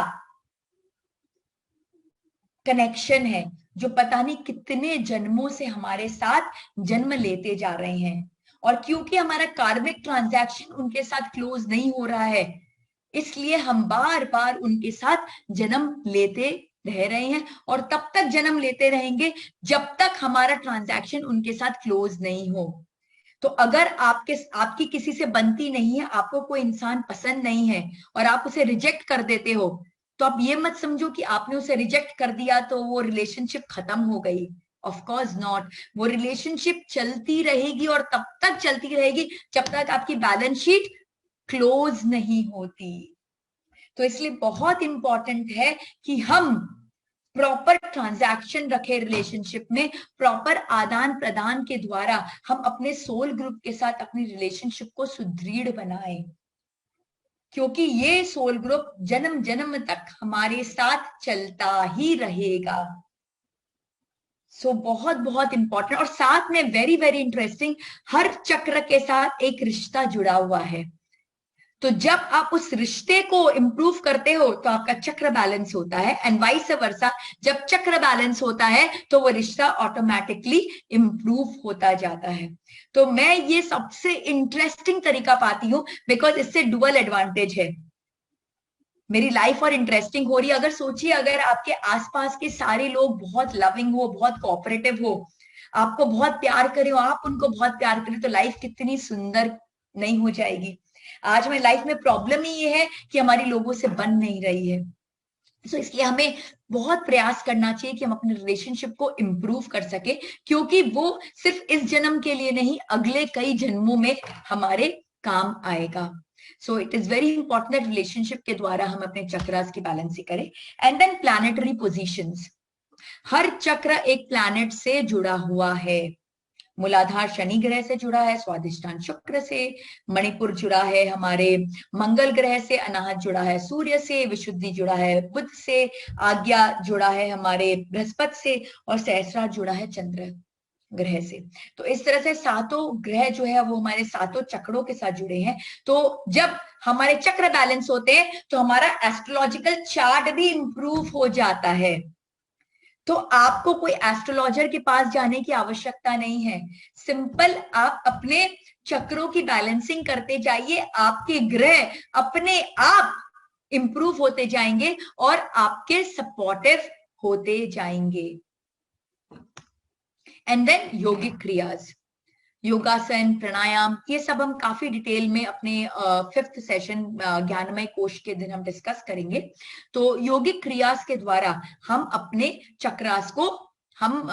कनेक्शन है, जो पता नहीं कितने जन्मों से हमारे साथ जन्म लेते जा रहे हैं। और क्योंकि हमारा कार्मिक ट्रांजैक्शन उनके साथ क्लोज नहीं हो रहा है, इसलिए हम बार बार उनके साथ जन्म लेते रह रहे हैं, और तब तक जन्म लेते रहेंगे जब तक हमारा ट्रांजैक्शन उनके साथ क्लोज नहीं हो। तो अगर आपकी किसी से बनती नहीं है, आपको कोई इंसान पसंद नहीं है और आप उसे रिजेक्ट कर देते हो, तो आप ये मत समझो कि आपने उसे रिजेक्ट कर दिया तो वो रिलेशनशिप खत्म हो गई। Of course not. वो रिलेशनशिप चलती रहेगी, और तब तक चलती रहेगी जब तक आपकी बैलेंस शीट क्लोज नहीं होती। तो इसलिए बहुत इंपॉर्टेंट है कि हम प्रॉपर ट्रांजैक्शन रखे रिलेशनशिप में, प्रॉपर आदान प्रदान के द्वारा हम अपने सोल ग्रुप के साथ अपनी रिलेशनशिप को सुदृढ़ बनाएं, क्योंकि ये सोल ग्रुप जन्म जन्म तक हमारे साथ चलता ही रहेगा। सो बहुत बहुत इंपॉर्टेंट, और साथ में वेरी वेरी इंटरेस्टिंग, हर चक्र के साथ एक रिश्ता जुड़ा हुआ है। तो जब आप उस रिश्ते को इंप्रूव करते हो तो आपका चक्र बैलेंस होता है, एंड वाइस वर्सा, जब चक्र बैलेंस होता है तो वो रिश्ता ऑटोमेटिकली इंप्रूव होता जाता है। तो मैं ये सबसे इंटरेस्टिंग तरीका पाती हूं, बिकॉज इससे डुअल एडवांटेज है। मेरी लाइफ और इंटरेस्टिंग हो रही है। अगर सोचिए, अगर आपके आसपास के सारे लोग बहुत लविंग हो, बहुत कोऑपरेटिव हो, आपको बहुत प्यार करे हो, आप उनको बहुत प्यार करें, तो लाइफ कितनी सुंदर नहीं हो जाएगी। आज हमारी लाइफ में प्रॉब्लम ही ये है कि हमारी लोगों से बन नहीं रही है। तो इसलिए हमें बहुत प्रयास करना चाहिए कि हम अपने रिलेशनशिप को इम्प्रूव कर सके, क्योंकि वो सिर्फ इस जन्म के लिए नहीं, अगले कई जन्मों में हमारे काम आएगा। So it is very important that relationship के द्वारा हम अपने चक्रास की बैलेंसिंग करें। एंड देन प्लैनेटरी पोजीशंस, हर चक्र एक प्लैनेट से जुड़ा हुआ है। मूलाधार शनि ग्रह से जुड़ा है, स्वादिष्टान शुक्र से, मणिपुर जुड़ा है हमारे मंगल ग्रह से, अनाहत जुड़ा है सूर्य से, विशुद्धि जुड़ा है बुध से, आज्ञा जुड़ा है हमारे बृहस्पति से, और सहस्रार जुड़ा है चंद्र ग्रह से। तो इस तरह से सातों ग्रह जो है वो हमारे सातों चक्रों के साथ जुड़े हैं। तो जब हमारे चक्र बैलेंस होते हैं तो हमारा एस्ट्रोलॉजिकल चार्ट भी इंप्रूव हो जाता है। तो आपको कोई एस्ट्रोलॉजर के पास जाने की आवश्यकता नहीं है। सिंपल आप अपने चक्रों की बैलेंसिंग करते जाइए, आपके ग्रह अपने आप इंप्रूव होते जाएंगे और आपके सपोर्टिव होते जाएंगे। एंड देन योगिक क्रियाज, योगासन, प्राणायाम, ये सब हम काफी डिटेल में अपने 5th सेशन ज्ञानमय कोश के दिन हम डिस्कस करेंगे। तो योगिक क्रियास के द्वारा हम अपने चक्रास को हम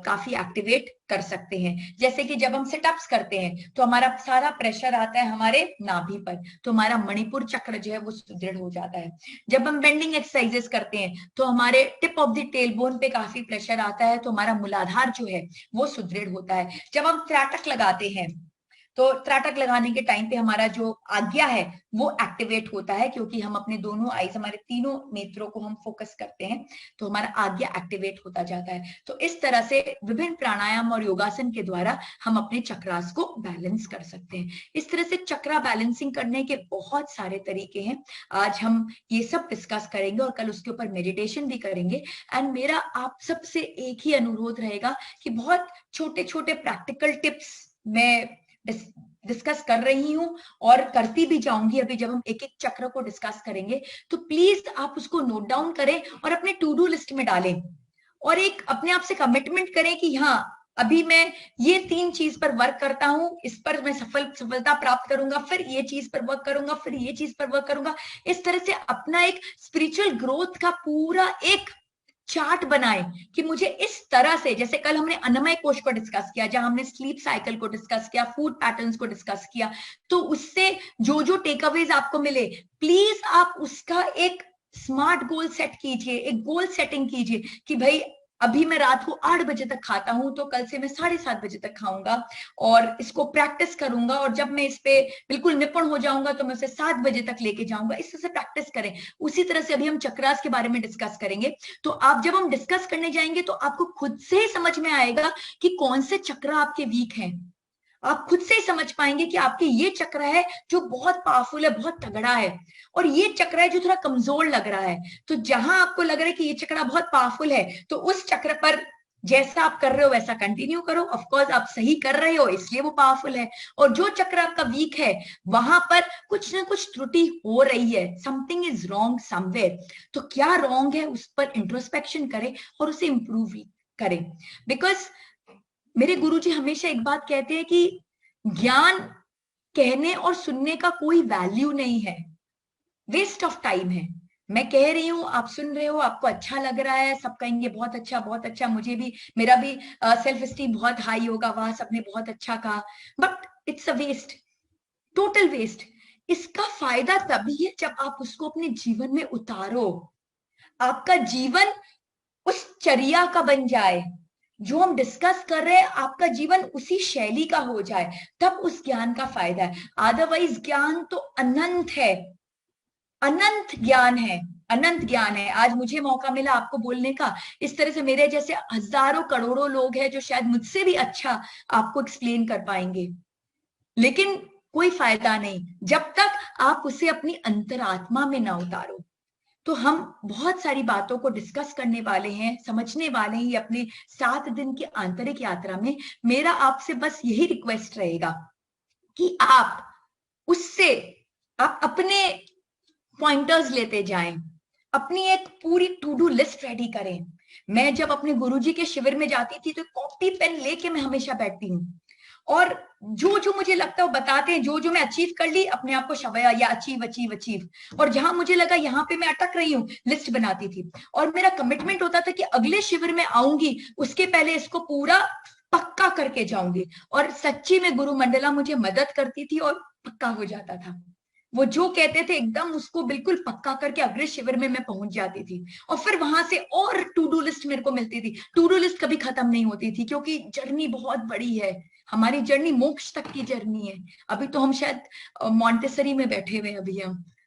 काफी एक्टिवेट कर सकते हैं। जैसे कि जब हम सिटअप्स करते हैं तो हमारा सारा प्रेशर आता है हमारे नाभि पर, तो हमारा मणिपुर चक्र जो है वो सुदृढ़ हो जाता है। जब हम बेंडिंग एक्सरसाइजेस करते हैं तो हमारे tip of the tail bone पे काफी प्रेशर आता है, तो हमारा मूलाधार जो है वो सुदृढ़ होता है। जब हम त्राटक लगाते हैं तो त्राटक लगाने के टाइम पे हमारा जो आज्ञा है वो एक्टिवेट होता है, क्योंकि हम अपने दोनों आईज, हमारे तीनों नेत्रों को हम फोकस करते हैं, तो हमारा आज्ञा एक्टिवेट होता जाता है। तो इस तरह से विभिन्न प्राणायाम और योगासन के द्वारा हम अपने चक्रास को बैलेंस कर सकते हैं। इस तरह से चक्रा बैलेंसिंग करने के बहुत सारे तरीके हैं। आज हम ये सब डिस्कस करेंगे और कल उसके ऊपर मेडिटेशन भी करेंगे। एंड मेरा आप सबसे एक ही अनुरोध रहेगा कि बहुत छोटे छोटे प्रैक्टिकल टिप्स मैं डिस्कस कर रही हूं और करती भी जाऊंगी। अभी जब हम एक एक चक्र को डिस्कस करेंगे तो प्लीज आप उसको नोट डाउन करें और अपने टू डू लिस्ट में डालें, और एक अपने आप से कमिटमेंट करें कि हाँ, अभी मैं ये 3 चीज पर वर्क करता हूं, इस पर मैं सफलता प्राप्त करूंगा, फिर ये चीज पर वर्क करूंगा, फिर ये चीज पर वर्क करूंगा। इस तरह से अपना एक स्पिरिचुअल ग्रोथ का पूरा एक चार्ट बनाए कि मुझे इस तरह से, जैसे कल हमने अन्नमय कोश को डिस्कस किया, जहां हमने स्लीप साइकिल को डिस्कस किया, फूड पैटर्न्स को डिस्कस किया, तो उससे जो जो टेकअवेज आपको मिले, प्लीज आप उसका एक स्मार्ट गोल सेट कीजिए, एक गोल सेटिंग कीजिए कि भाई अभी मैं रात को 8 बजे तक खाता हूं, तो कल से मैं 7:30 बजे तक खाऊंगा और इसको प्रैक्टिस करूंगा, और जब मैं इस पे बिल्कुल निपुण हो जाऊंगा तो मैं उसे 7 बजे तक लेके जाऊंगा। इस तरह से प्रैक्टिस करें। उसी तरह से अभी हम चक्रास के बारे में डिस्कस करेंगे, तो आप जब हम डिस्कस करने जाएंगे तो आपको खुद से ही समझ में आएगा कि कौन से चक्र आपके वीक हैं। आप खुद से ही समझ पाएंगे कि आपके ये चक्र है जो बहुत पावरफुल है, बहुत तगड़ा है, और ये चक्र है जो थोड़ा कमजोर लग रहा है। तो जहां आपको लग रहा है कि ये चक्र बहुत पावरफुल है, तो उस चक्र पर जैसा आप कर रहे हो वैसा कंटिन्यू करो। ऑफ कोर्स आप सही कर रहे हो इसलिए वो पावरफुल है। और जो चक्र आपका वीक है वहां पर कुछ ना कुछ त्रुटि हो रही है, समथिंग इज रॉन्ग समवेयर। तो क्या रॉन्ग है उस पर इंट्रोस्पेक्शन करें और उसे इंप्रूव करें। बिकॉज मेरे गुरुजी हमेशा एक बात कहते हैं कि ज्ञान कहने और सुनने का कोई वैल्यू नहीं है, वेस्ट ऑफ टाइम है। मैं कह रही हूं, आप सुन रहे हो, आपको अच्छा लग रहा है, सब कहेंगे बहुत अच्छा बहुत अच्छा, मुझे भी, मेरा भी सेल्फ स्टीम बहुत हाई होगा, वाह सबने बहुत अच्छा कहा, but it's a waste, total waste. इसका फायदा तभी है जब आप उसको अपने जीवन में उतारो, आपका जीवन उस चर्या का बन जाए, जो हम डिस्कस कर रहे हैं आपका जीवन उसी शैली का हो जाए, तब उस ज्ञान का फायदा है। अदरवाइज ज्ञान तो अनंत है, अनंत ज्ञान है, अनंत ज्ञान है। आज मुझे मौका मिला आपको बोलने का, इस तरह से मेरे जैसे हजारों करोड़ों लोग हैं जो शायद मुझसे भी अच्छा आपको एक्सप्लेन कर पाएंगे, लेकिन कोई फायदा नहीं जब तक आप उसे अपनी अंतरात्मा में ना उतारो। तो हम बहुत सारी बातों को डिस्कस करने वाले हैं, समझने वाले हैं अपने 7 दिन की आंतरिक यात्रा में। मेरा आपसे बस यही रिक्वेस्ट रहेगा कि आप उससे आप अपने पॉइंटर्स लेते जाएं, अपनी एक पूरी टू डू लिस्ट रेडी करें। मैं जब अपने गुरुजी के शिविर में जाती थी तो कॉपी पेन लेके मैं हमेशा बैठती हूँ, और जो जो मुझे लगता है वो बताते हैं, जो जो मैं अचीव कर ली अपने आप को शबया या अचीव अचीव अचीव, और जहां मुझे लगा यहाँ पे मैं अटक रही हूँ लिस्ट बनाती थी। और मेरा कमिटमेंट होता था कि अगले शिविर में आऊंगी उसके पहले इसको पूरा पक्का करके जाऊंगी, और सच्ची में गुरु मंडला मुझे मदद करती थी और पक्का हो जाता था। वो जो कहते थे एकदम उसको बिल्कुल पक्का करके अगले शिविर में मैं पहुंच जाती थी, और फिर वहां से और टू डू लिस्ट मेरे को मिलती थी। टू डू लिस्ट कभी खत्म नहीं होती थी, क्योंकि जर्नी बहुत बड़ी है। हमारी जर्नी मोक्ष तक की जर्नी है। अभी तो हम शायद मॉन्टेसरी में बैठे हुए हैं, अभी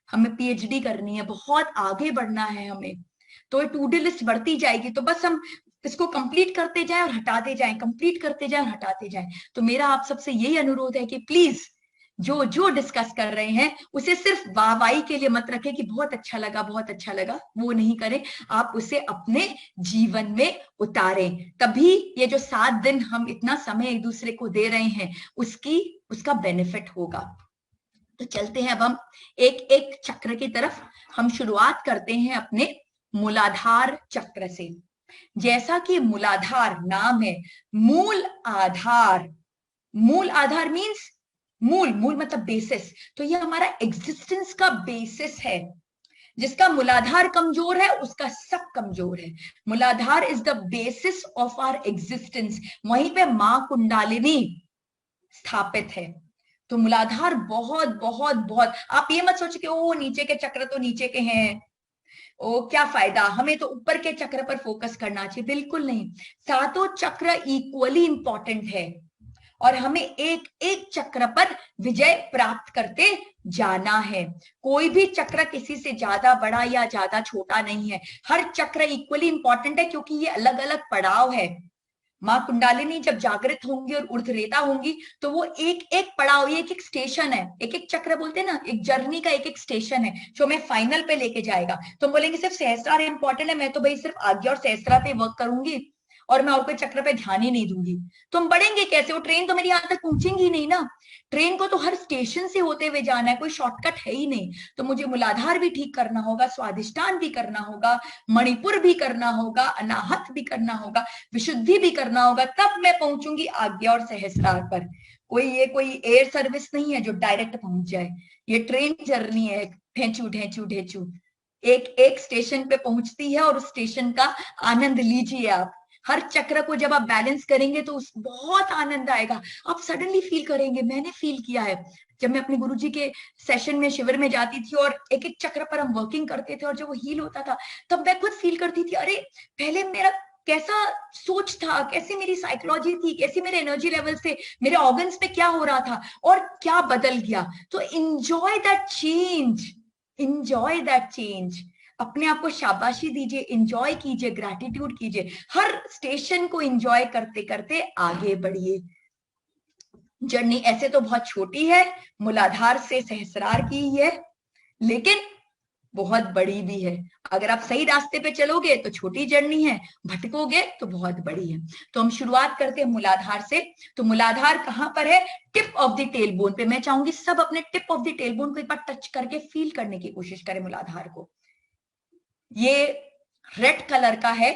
हमें पीएचडी करनी है, बहुत आगे बढ़ना है हमें। तो टू डू लिस्ट बढ़ती जाएगी, तो बस हम इसको कंप्लीट करते जाएं और हटाते जाएं, कंप्लीट करते जाएं और हटाते जाएं। तो मेरा आप सबसे यही अनुरोध है कि प्लीज जो जो डिस्कस कर रहे हैं उसे सिर्फ वाहवाही के लिए मत रखें कि बहुत अच्छा लगा बहुत अच्छा लगा, वो नहीं करें। आप उसे अपने जीवन में उतारें, तभी ये जो 7 दिन हम इतना समय एक दूसरे को दे रहे हैं उसका बेनिफिट होगा। तो चलते हैं अब हम एक एक चक्र की तरफ। हम शुरुआत करते हैं अपने मूलाधार चक्र से। जैसा कि मूलाधार नाम है, मूल आधार, मूल आधार मीन्स मूल, मूल मतलब बेसिस। तो ये हमारा एग्जिस्टेंस का बेसिस है। जिसका मूलाधार कमजोर है उसका सब कमजोर है। Muladhara is the basis of our existence. वहीं पे मां कुंडालिनी स्थापित है। तो मूलाधार बहुत बहुत बहुत, आप ये मत सोचो कि ओ नीचे के चक्र तो नीचे के हैं, ओ क्या फायदा, हमें तो ऊपर के चक्र पर फोकस करना चाहिए। बिल्कुल नहीं, सातों चक्र इक्वली इंपॉर्टेंट है, और हमें एक एक चक्र पर विजय प्राप्त करते जाना है। कोई भी चक्र किसी से ज्यादा बड़ा या ज्यादा छोटा नहीं है, हर चक्र इक्वली इंपॉर्टेंट है, क्योंकि ये अलग अलग पड़ाव है। मां कुंडालिनी जब जागृत होंगी और ऊर्ध्वरेता होंगी तो वो एक एक पड़ाव, एक एक स्टेशन है, एक एक चक्र बोलते हैं ना, एक जर्नी का एक एक स्टेशन है जो मैं फाइनल पे लेके जाएगा। तो बोलेंगे सिर्फ सहस्त्रार इंपॉर्टेंट है, मैं तो भाई सिर्फ आज्ञा और सहस्त्रा पे वर्क करूंगी और मैं और कोई चक्र पे ध्यान ही नहीं दूंगी, तो हम बढ़ेंगे कैसे? वो ट्रेन तो मेरी यहां तक पहुंचेंगी नहीं ना। ट्रेन को तो हर स्टेशन से होते हुए जाना है, कोई शॉर्टकट है ही नहीं। तो मुझे मूलाधार भी ठीक करना होगा, स्वादिष्टान भी करना होगा, मणिपुर भी करना होगा, अनाहत भी करना होगा, विशुद्धि भी करना होगा, तब मैं पहुंचूंगी आज्ञा और सहस्त्रार पर। कोई एयर सर्विस नहीं है जो डायरेक्ट पहुंच जाए, ये ट्रेन जर्नी है, ढेंचू ढेंचू ढेंचू, एक एक स्टेशन पे पहुंचती है और उस स्टेशन का आनंद लीजिए आप। हर चक्र को जब आप बैलेंस करेंगे तो उस बहुत आनंद आएगा, आप सडनली फील करेंगे। मैंने फील किया है जब मैं अपने गुरुजी के सेशन में शिविर में जाती थी और एक एक चक्र पर हम वर्किंग करते थे और जब वो हील होता था तब मैं खुद फील करती थी, अरे पहले मेरा कैसा सोच था, कैसी मेरी साइकोलॉजी थी, कैसी मेरे एनर्जी लेवल से, मेरे ऑर्गन्स में क्या हो रहा था और क्या बदल गया। तो enjoy that change, enjoy that change, अपने आप को शाबाशी दीजिए, इंजॉय कीजिए, ग्रैटिट्यूड कीजिए, हर स्टेशन को इंजॉय करते करते आगे बढ़िए। जर्नी ऐसे तो बहुत छोटी है, मूलाधार से सहस्रार की ही है, लेकिन बहुत बड़ी भी है। अगर आप सही रास्ते पे चलोगे तो छोटी जर्नी है, भटकोगे तो बहुत बड़ी है। तो हम शुरुआत करते हैं मूलाधार से। तो मूलाधार कहां पर है? Tip of the tail bone पे। मैं चाहूंगी सब अपने tip of the tail bone को एक बार टच करके फील करने की कोशिश करें मूलाधार को। ये रेड कलर का है,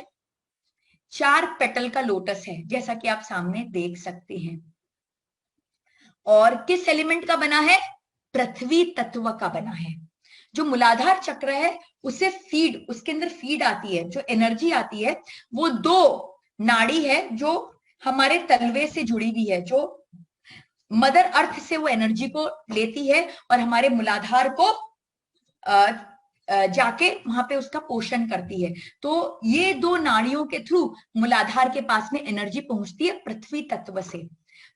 4 पेटल का लोटस है जैसा कि आप सामने देख सकते हैं, और किस एलिमेंट का बना है? पृथ्वी तत्व का बना है। जो मूलाधार चक्र है उसे फीड, उसके अंदर फीड आती है, जो एनर्जी आती है वो 2 नाड़ी है जो हमारे तलवे से जुड़ी हुई है, जो मदर अर्थ से वो एनर्जी को लेती है और हमारे मूलाधार को जाके वहां पे उसका पोषण करती है। तो ये 2 नाड़ियों के थ्रू मूलाधार के पास में एनर्जी पहुंचती है पृथ्वी तत्व से।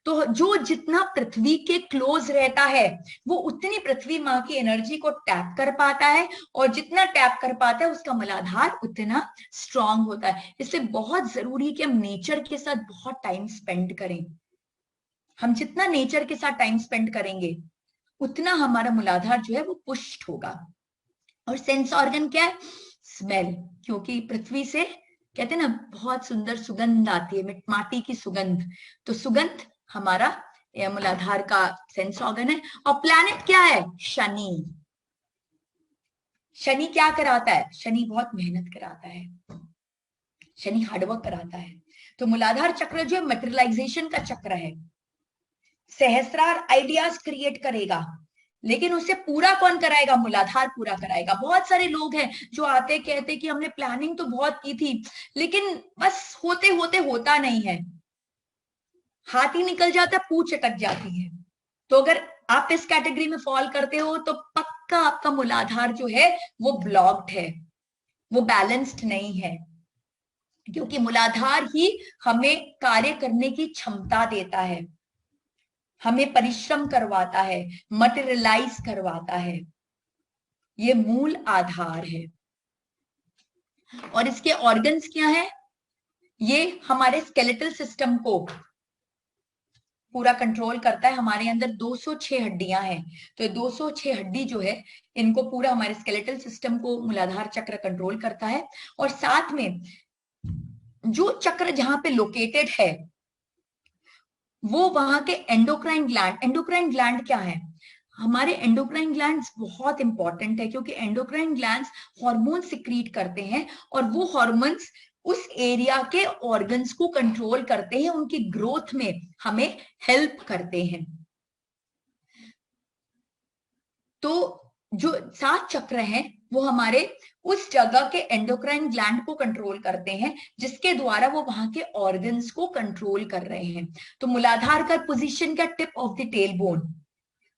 तो जो जितना पृथ्वी के क्लोज रहता है वो उतनी पृथ्वी माँ की एनर्जी को टैप कर पाता है, और जितना टैप कर पाता है उसका मूलाधार उतना स्ट्रांग होता है। इसलिए बहुत जरूरी है कि हम नेचर के साथ बहुत टाइम स्पेंड करें। हम जितना नेचर के साथ टाइम स्पेंड करेंगे उतना हमारा मूलाधार जो है वो पुष्ट होगा। और सेंस ऑर्गन क्या है? स्मेल, क्योंकि पृथ्वी से कहते हैं ना बहुत सुंदर सुगंध आती है, माटी की सुगंध, तो सुगंध हमारा मूलाधार का सेंस ऑर्गन है। और प्लैनेट क्या है? शनि। शनि क्या कराता है? शनि बहुत मेहनत कराता है, शनि हार्डवर्क कराता है। तो मूलाधार चक्र जो है मटेरियलाइजेशन का चक्र है, सहस्रार आइडियाज क्रिएट करेगा, लेकिन उसे पूरा कौन कराएगा? मूलाधार पूरा कराएगा। बहुत सारे लोग हैं जो आते कहते कि हमने प्लानिंग तो बहुत की थी लेकिन बस होते होते होता नहीं है, हाथ ही निकल जाता, पूंछ अटक जाती है। तो अगर आप इस कैटेगरी में फॉल करते हो तो पक्का आपका मूलाधार जो है वो ब्लॉक्ड है, वो बैलेंस्ड नहीं है, क्योंकि मूलाधार ही हमें कार्य करने की क्षमता देता है, हमें परिश्रम करवाता है, मटेरियलाइज करवाता है। ये मूल आधार है। और इसके ऑर्गन्स क्या है? ये हमारे स्केलेटल सिस्टम को पूरा कंट्रोल करता है। हमारे अंदर 206 हड्डियां हैं, तो 206 हड्डी जो है इनको पूरा हमारे स्केलेटल सिस्टम को मूलाधार चक्र कंट्रोल करता है। और साथ में जो चक्र जहां पे लोकेटेड है वो वहां के एंडोक्राइन ग्लैंड क्या है? हमारे एंडोक्राइन ग्लैंड्स बहुत इंपॉर्टेंट है, क्योंकि एंडोक्राइन ग्लैंड्स हार्मोन सिक्रीट करते हैं और वो हार्मोन्स उस एरिया के ऑर्गन्स को कंट्रोल करते हैं, उनकी ग्रोथ में हमें हेल्प करते हैं। तो जो 7 चक्र हैं वो हमारे उस जगह के एंडोक्राइन ग्लैंड को कंट्रोल करते हैं, जिसके द्वारा वो वहां के ऑर्गन्स को कंट्रोल कर रहे हैं। तो मूलाधार का पोजीशन का tip of the tail bone,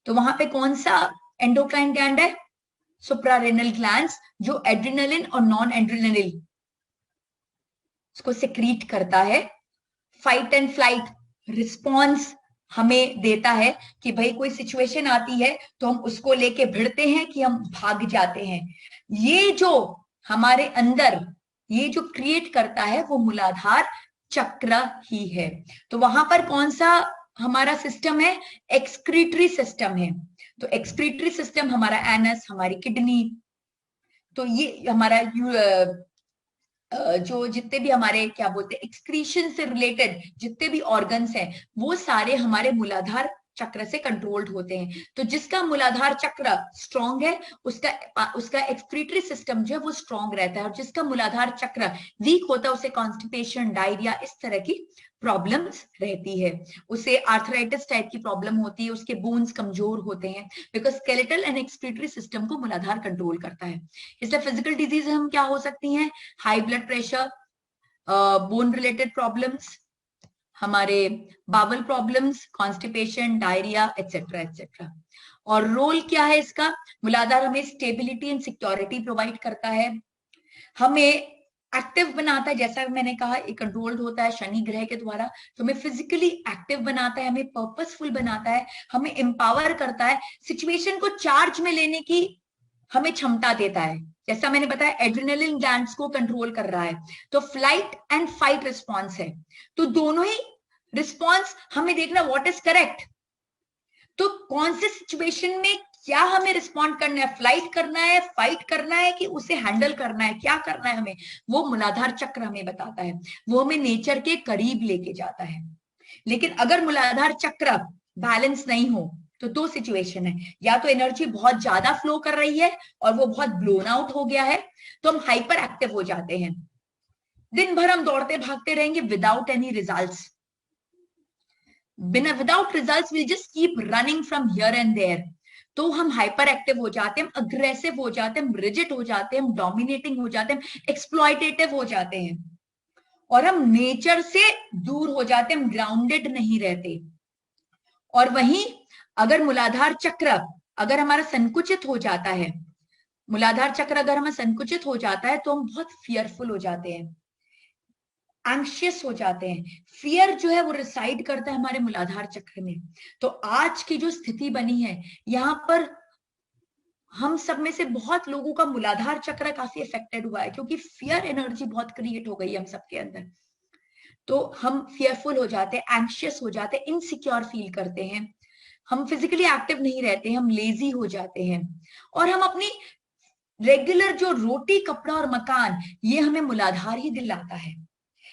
तो वहां पे कौन सा एंडोक्राइन ग्लैंड है? सुप्रारेनल ग्लैंड्स, जो एड्रिनलिन और नॉन एड्रिनलिन इसको सिक्रीट करता है। फाइट एंड फ्लाइट रिस्पॉन्स हमें देता है कि भाई कोई सिचुएशन आती है तो हम उसको लेके भिड़ते हैं कि हम भाग जाते हैं। ये जो हमारे अंदर ये जो क्रिएट करता है वो मूलाधार चक्र ही है। तो वहां पर कौन सा हमारा सिस्टम है? एक्सक्रीटरी सिस्टम है। तो एक्सक्रीटरी सिस्टम हमारा एनस, हमारी किडनी, तो ये हमारा जो जितने भी हमारे क्या बोलते हैं एक्सक्रीशन से रिलेटेड जितने भी ऑर्गन्स हैं वो सारे हमारे मूलाधार चक्र से कंट्रोल्ड होते हैं। तो जिसका मूलाधार चक्र स्ट्रांग है उसका एक्सक्रीटरी सिस्टम जो है वो स्ट्रांग रहता है, और जिसका मूलाधार चक्र वीक होता है उसे कॉन्स्टिपेशन, डायरिया, इस तरह की प्रॉब्लम्स रहती है, उसे आर्थराइटिस टाइप की प्रॉब्लम होती है, उसके बोन्स कमजोर होते हैं, because skeletal and excretory system को मूलाधार कंट्रोल करता है। इसलिए फिजिकल डिजीज हम क्या हो सकती हैं? High blood pressure, bone related problems, हमारे bowel problems, constipation, diarrhoea, etcetera etcetera. और रोल क्या है इसका? मूलाधार हमें स्टेबिलिटी एंड सिक्योरिटी प्रोवाइड करता है, हमें एक्टिव बनाता है, जैसा मैंने कहा एक कंट्रोल्ड होता है शनि ग्रह के द्वारा, तो हमें फिजिकली एक्टिव बनाता है, हमें पर्पसफुल बनाता है, हमें एम्पावर करता है, सिचुएशन को चार्ज में लेने की हमें क्षमता देता है। जैसा मैंने बताया एड्रिनलिन ग्लैंड्स को कंट्रोल कर रहा है, तो फ्लाइट एंड फाइट रिस्पॉन्स है, तो दोनों ही रिस्पॉन्स हमें देखना व्हाट इज करेक्ट, तो कौन से सिचुएशन में क्या हमें रिस्पॉन्ड करना है, फ्लाइट करना है, फाइट करना है, कि उसे हैंडल करना है, क्या करना है हमें, वो मूलाधार चक्र हमें बताता है, वो हमें नेचर के करीब लेके जाता है। लेकिन अगर मूलाधार चक्र बैलेंस नहीं हो तो 2 सिचुएशन है, या तो एनर्जी बहुत ज्यादा फ्लो कर रही है और वो बहुत ब्लोन आउट हो गया है तो हम हाइपर एक्टिव हो जाते हैं, दिन भर हम दौड़ते भागते रहेंगे without any results, without results will just keep running from here and there, तो हम हाइपर एक्टिव हो जाते हैं, हम अग्रेसिव हो जाते हैं, हम रिजिड हो जाते हैं, हम डोमिनेटिंग हो जाते हैं, एक्सप्लॉयटेटिव हो जाते हैं, और हम नेचर से दूर हो जाते हैं, हम ग्राउंडेड नहीं रहते। और वहीं अगर मूलाधार चक्र अगर हमारा संकुचित हो जाता है, मूलाधार चक्र अगर हमारा संकुचित हो जाता है तो हम बहुत फियरफुल हो जाते हैं, एंग्शियस हो जाते हैं। फियर जो है वो रिसाइड करता है हमारे मूलाधार चक्र में। तो आज की जो स्थिति बनी है यहाँ पर हम सब में से बहुत लोगों का मूलाधार चक्र काफी अफेक्टेड हुआ है, क्योंकि फियर एनर्जी बहुत क्रिएट हो गई हम सबके अंदर। तो हम फियरफुल हो जाते हैं, एंग्शियस हो जाते हैं, इनसिक्योर फील करते हैं, हम फिजिकली एक्टिव नहीं रहते, हम लेजी हो जाते हैं, और हम अपनी रेगुलर जो रोटी कपड़ा और मकान, ये हमें मूलाधार ही दिलाता है।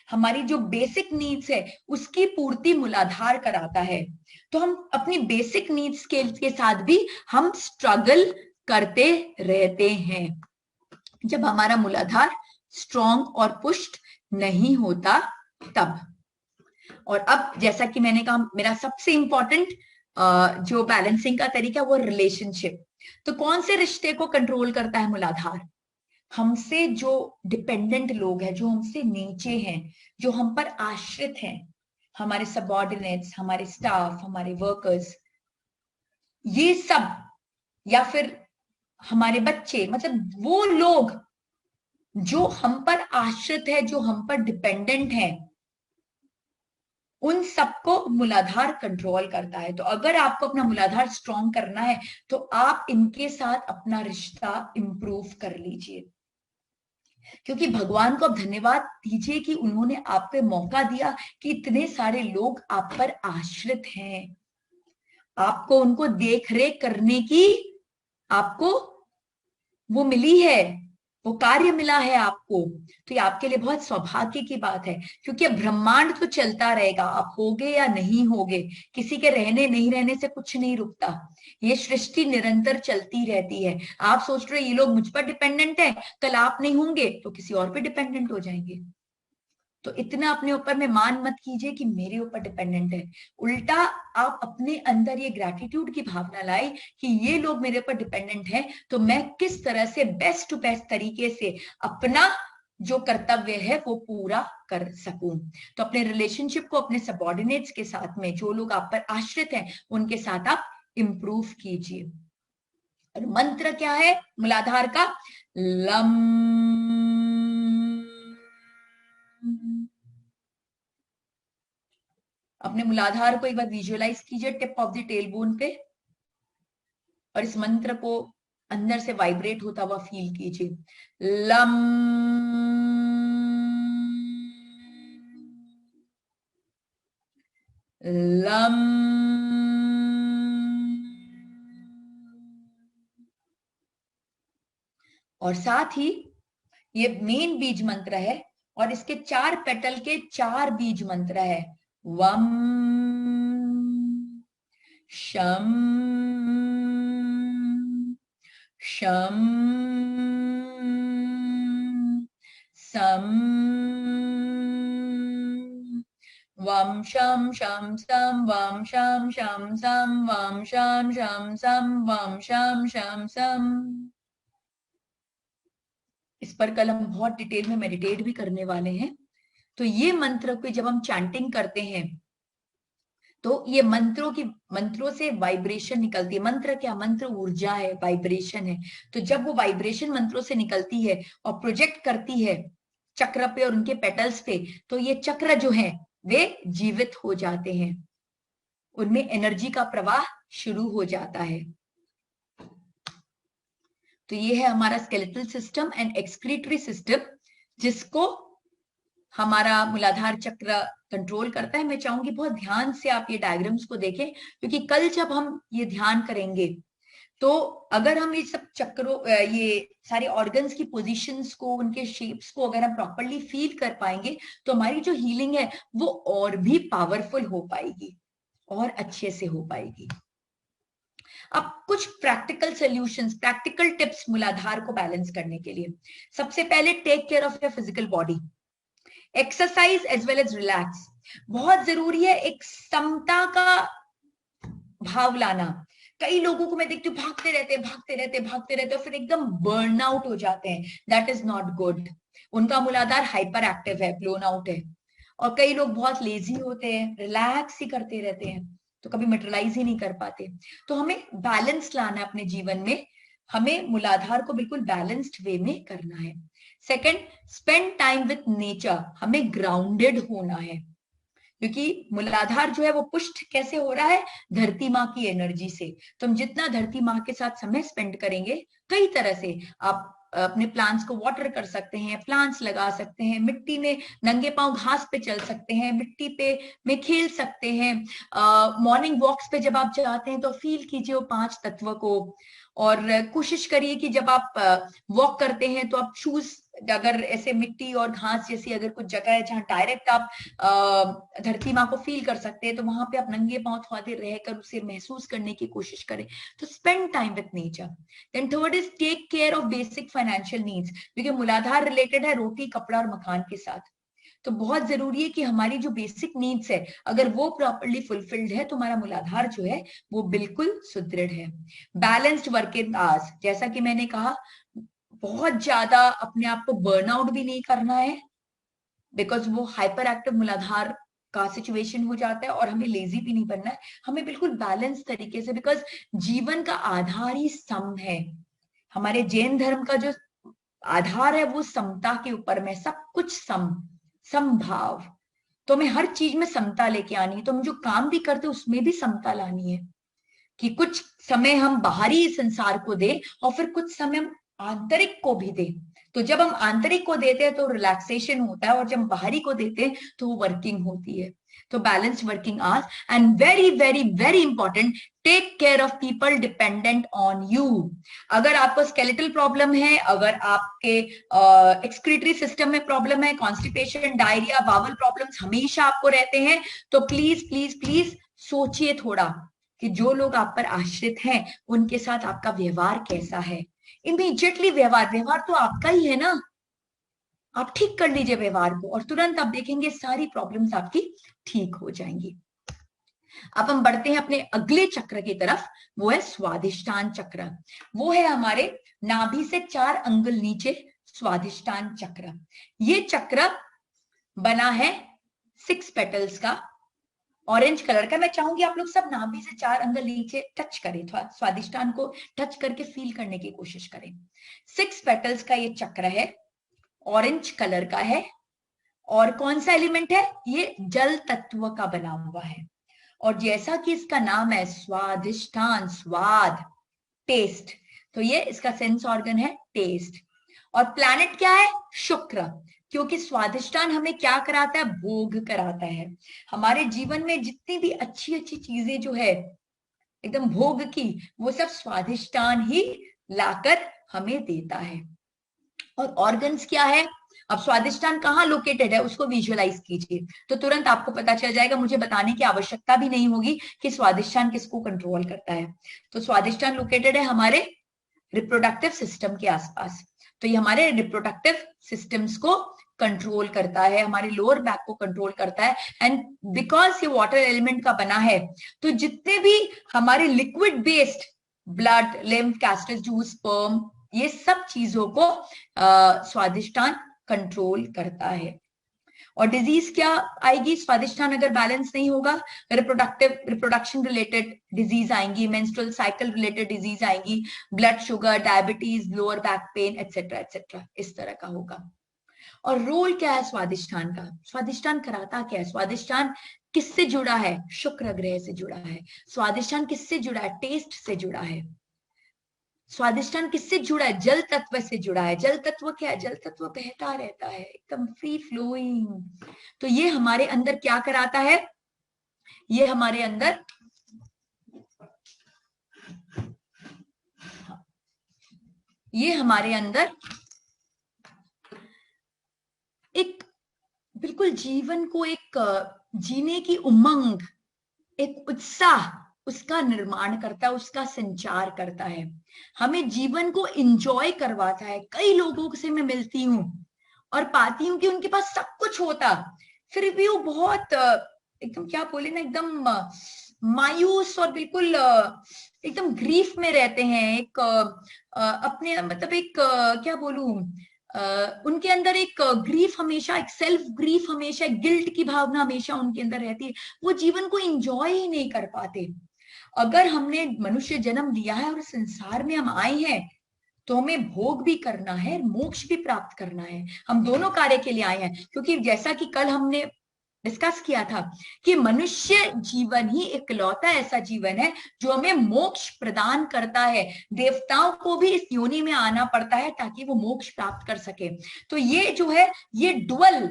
हमारी जो बेसिक नीड्स है उसकी पूर्ति मूलाधार कराता है। तो हम अपनी बेसिक नीड्स के साथ भी हम स्ट्रगल करते रहते हैं जब हमारा मूलाधार स्ट्रॉन्ग और पुष्ट नहीं होता तब। और अब जैसा कि मैंने कहा, मेरा सबसे इंपॉर्टेंट जो बैलेंसिंग का तरीका वो रिलेशनशिप। तो कौन से रिश्ते को कंट्रोल करता है मूलाधार? हमसे जो डिपेंडेंट लोग हैं, जो हमसे नीचे हैं, जो हम पर आश्रित हैं, हमारे सबऑर्डिनेट्स, हमारे स्टाफ, हमारे वर्कर्स, ये सब, या फिर हमारे बच्चे, मतलब वो लोग जो हम पर आश्रित है, जो हम पर डिपेंडेंट है, उन सबको मूलाधार कंट्रोल करता है। तो अगर आपको अपना मूलाधार स्ट्रॉन्ग करना है तो आप इनके साथ अपना रिश्ता इंप्रूव कर लीजिए, क्योंकि भगवान को आप धन्यवाद दीजिए कि उन्होंने आपको मौका दिया कि इतने सारे लोग आप पर आश्रित हैं, आपको उनको देख रेख करने की आपको वो मिली है, वो कार्य मिला है आपको। तो ये आपके लिए बहुत सौभाग्य की बात है, क्योंकि अब ब्रह्मांड तो चलता रहेगा, आप होगे या नहीं होगे, किसी के रहने नहीं रहने से कुछ नहीं रुकता। ये सृष्टि निरंतर चलती रहती है। आप सोच रहे ये लोग मुझ पर डिपेंडेंट है, कल आप नहीं होंगे तो किसी और पे डिपेंडेंट हो जाएंगे। तो इतना अपने ऊपर में मान मत कीजिए कि मेरे ऊपर डिपेंडेंट है। उल्टा आप अपने अंदर ये ग्रैटिट्यूड की भावना लाए कि ये लोग मेरे ऊपर डिपेंडेंट है, तो मैं किस तरह से बेस्ट टू बेस्ट तरीके से अपना जो कर्तव्य है वो पूरा कर सकूं। तो अपने रिलेशनशिप को अपने सबऑर्डिनेट्स के साथ में, जो लोग आप पर आश्रित हैं, उनके साथ आप इंप्रूव कीजिए। और मंत्र क्या है मूलाधार का? लम। अपने मूलाधार को एक बार विजुअलाइज कीजिए tip of the tail bone पे, और इस मंत्र को अंदर से वाइब्रेट होता हुआ फील कीजिए। लम। लम। और साथ ही ये मेन बीज मंत्र है, और इसके 4 पेटल के 4 बीज मंत्र है। वम, शम, शम, सम, वम शम शम सम, वम शम शम सम, वम शम शम सम, वम शम शम सम। इस पर कल हम बहुत डिटेल में मेडिटेट भी करने वाले हैं। तो ये मंत्र को जब हम चैंटिंग करते हैं तो ये मंत्रों से वाइब्रेशन निकलती है। मंत्र क्या? मंत्र ऊर्जा है, वाइब्रेशन है। तो जब वो वाइब्रेशन मंत्रों से निकलती है और प्रोजेक्ट करती है चक्र पे और उनके पेटल्स पे, तो ये चक्र जो है वे जीवित हो जाते हैं, उनमें एनर्जी का प्रवाह शुरू हो जाता है। तो ये है हमारा skeletal system and excretory system, जिसको हमारा मूलाधार चक्र कंट्रोल करता है। मैं चाहूंगी बहुत ध्यान से आप ये डायग्राम्स को देखें, क्योंकि कल जब हम ये ध्यान करेंगे तो अगर हम ये सब चक्रों, ये सारे ऑर्गन्स की पोजीशंस को, उनके शेप्स को अगर हम प्रॉपरली फील कर पाएंगे तो हमारी जो हीलिंग है वो और भी पावरफुल हो पाएगी और अच्छे से हो पाएगी। अब कुछ प्रैक्टिकल सॉल्यूशंस, प्रैक्टिकल टिप्स मूलाधार को बैलेंस करने के लिए। सबसे पहले take care of your physical body, exercise as well as relax. बहुत जरूरी है एक समता का भाव लाना। कई लोगों को मैं देखती हूँ भागते रहते भागते रहते भागते रहते और फिर एकदम बर्न आउट हो जाते हैं। That is not good. उनका मूलाधार हाइपर एक्टिव है, ब्लोन आउट है। और कई लोग बहुत लेजी होते हैं, रिलैक्स ही करते रहते हैं, तो कभी मेटेरियलाइज ही नहीं कर पाते। तो हमें बैलेंस लाना है अपने जीवन में। हमें मूलाधार को बिल्कुल बैलेंस्ड वे में करना है। Second, spend time with nature, हमें ग्राउंडेड होना है, क्योंकि मूलाधार जो है वो पुष्ट कैसे हो रहा है, धरती माँ की एनर्जी से। तो हम जितना धरती माँ के साथ समय स्पेंड करेंगे, कई तरह से आप अपने प्लांट्स को वाटर कर सकते हैं, प्लांट्स लगा सकते हैं, मिट्टी में नंगे पांव घास पे चल सकते हैं, मिट्टी पे में खेल सकते हैं, मॉर्निंग वॉक्स पे जब आप जाते हैं तो फील कीजिए वो 5 तत्व को। और कोशिश करिए कि जब आप वॉक करते हैं तो आप शूज, अगर ऐसे मिट्टी और घास जैसी अगर कुछ जगह है जहां डायरेक्ट आप धरती माँ को फील कर सकते हैं, तो वहां पे आप नंगे पांव थोड़ा देर रहकर उसे महसूस करने की कोशिश करें। तो spend time with nature. Then third is take care of basic financial needs, क्योंकि मूलाधार रिलेटेड है रोटी, कपड़ा और मकान के साथ। तो बहुत जरूरी है कि हमारी जो बेसिक नीड्स है, अगर वो प्रॉपरली फुलफिल्ड है तो हमारा मूलाधार जो है वो बिल्कुल सुदृढ़ है। बैलेंस्ड वर्किंग आवर्स, जैसा कि मैंने कहा, बहुत ज्यादा अपने आप को बर्नआउट भी नहीं करना है, बिकॉज वो हाइपर एक्टिव मूलाधार का सिचुएशन हो जाता है, और हमें लेजी भी नहीं बनना है, हमें बिल्कुल बैलेंस तरीके से, बिकॉज जीवन का आधार ही सम है। हमारे जैन धर्म का जो आधार है वो समता के ऊपर में, सब कुछ समभाव। तो हमें हर चीज में समता लेके आनी है। तो हम जो काम भी करते हैं उसमें भी समता लानी है, कि कुछ समय हम बाहरी संसार को दें और फिर कुछ समय हम आंतरिक को भी दें। तो जब हम आंतरिक को देते हैं तो रिलैक्सेशन होता है, और जब बाहरी को देते हैं तो वो वर्किंग होती है। तो balanced working hours, and very very very important, take care of people dependent on you. अगर आपको स्केलेटल प्रॉब्लम है, अगर आपके एक्सक्रीटरी सिस्टम में प्रॉब्लम है, कॉन्स्टिपेशन, डायरिया, बावल प्रॉब्लम्स हमेशा आपको रहते हैं, तो प्लीज प्लीज प्लीज सोचिए थोड़ा कि जो लोग आप पर आश्रित हैं उनके साथ आपका व्यवहार कैसा है। इमीडिएटली व्यवहार तो आपका ही है ना, आप ठीक कर लीजिए व्यवहार को, और तुरंत आप देखेंगे सारी प्रॉब्लम्स आपकी ठीक हो जाएंगी। अब हम बढ़ते हैं अपने अगले चक्र की तरफ, वो है स्वादिष्टान चक्र। वो है हमारे नाभि से 4 अंगुल नीचे स्वादिष्टान चक्र। ये चक्र बना है 6 पेटल्स का, ऑरेंज कलर का। मैं चाहूंगी आप लोग सब नाभि से 4 अंगुल नीचे टच करें, थोड़ा स्वादिष्टान को टच करके फील करने की कोशिश करें। 6 पेटल्स का ये चक्र है, ऑरेंज कलर का है, और कौन सा एलिमेंट है, ये जल तत्व का बना हुआ है। और जैसा कि इसका नाम है स्वादिष्टान, स्वाद, टेस्ट, तो ये इसका सेंस ऑर्गन है टेस्ट। और प्लैनेट क्या है, शुक्र, क्योंकि स्वादिष्टान हमें क्या कराता है, भोग कराता है। हमारे जीवन में जितनी भी अच्छी अच्छी चीजें जो है एकदम भोग की, वो सब स्वादिष्टान ही लाकर हमें देता है। और ऑर्गन्स क्या है, अब स्वादिष्टान कहाँ लोकेटेड है उसको विजुअलाइज कीजिए, तो तुरंत आपको पता चल जाएगा। मुझे बताने की आवश्यकता भी नहीं होगी कि स्वादिष्टान किसको कंट्रोल करता है। तो स्वादिष्टान लोकेटेड है हमारे रिप्रोडक्टिव सिस्टम के आसपास। तो ये हमारे रिप्रोडक्टिव सिस्टम्स को कंट्रोल करता है, हमारे लोअर बैक को कंट्रोल करता है। एंड बिकॉज ये वाटर एलिमेंट का बना है, तो जितने भी हमारे liquid based blood, lymph, castus juice, sperm, ये सब चीजों को स्वादिष्टान कंट्रोल करता है। और डिजीज क्या आएगी, स्वादिष्टान अगर बैलेंस नहीं होगा, रिप्रोडक्शन रिलेटेड डिजीज आएंगी, मेंस्ट्रुअल साइकिल रिलेटेड डिजीज आएंगी, blood sugar, diabetes, lower back pain, etcetera etcetera, इस तरह का होगा। और रोल क्या है स्वादिष्टान का, स्वादिष्टान कराता क्या है, स्वादिष्टान किससे जुड़ा है, शुक्र ग्रह से जुड़ा है। स्वादिष्टान किससे जुड़ा है, टेस्ट से जुड़ा है। स्वादिष्टान किससे जुड़ा है, जल तत्व से जुड़ा है। जल तत्व क्या है, जल तत्व बहता रहता है, एकदम फ्री फ्लोइंग। तो ये हमारे अंदर क्या कराता है, ये हमारे अंदर एक बिल्कुल जीवन को एक जीने की उमंग, एक उत्साह, उसका निर्माण करता है, उसका संचार करता है, हमें जीवन को एंजॉय करवाता है। कई लोगों से मैं मिलती हूँ और पाती हूँ कि उनके पास सब कुछ होता, फिर भी वो बहुत एकदम क्या बोले ना, एकदम मायूस और बिल्कुल एकदम ग्रीफ में रहते हैं। एक अपने मतलब एक क्या बोलूं, उनके अंदर एक ग्रीफ हमेशा, एक सेल्फ ग्रीफ हमेशा, एक गिल्ट की भावना हमेशा उनके अंदर रहती है। वो जीवन को एंजॉय ही नहीं कर पाते। अगर हमने मनुष्य जन्म लिया है और संसार में हम आए हैं तो हमें भोग भी करना है, मोक्ष भी प्राप्त करना है। हम दोनों कार्य के लिए आए हैं, क्योंकि जैसा कि कल हमने डिस्कस किया था कि मनुष्य जीवन ही इकलौता ऐसा जीवन है जो हमें मोक्ष प्रदान करता है। देवताओं को भी इस योनि में आना पड़ता है ताकि वो मोक्ष प्राप्त कर सके। तो ये जो है, ये डुअल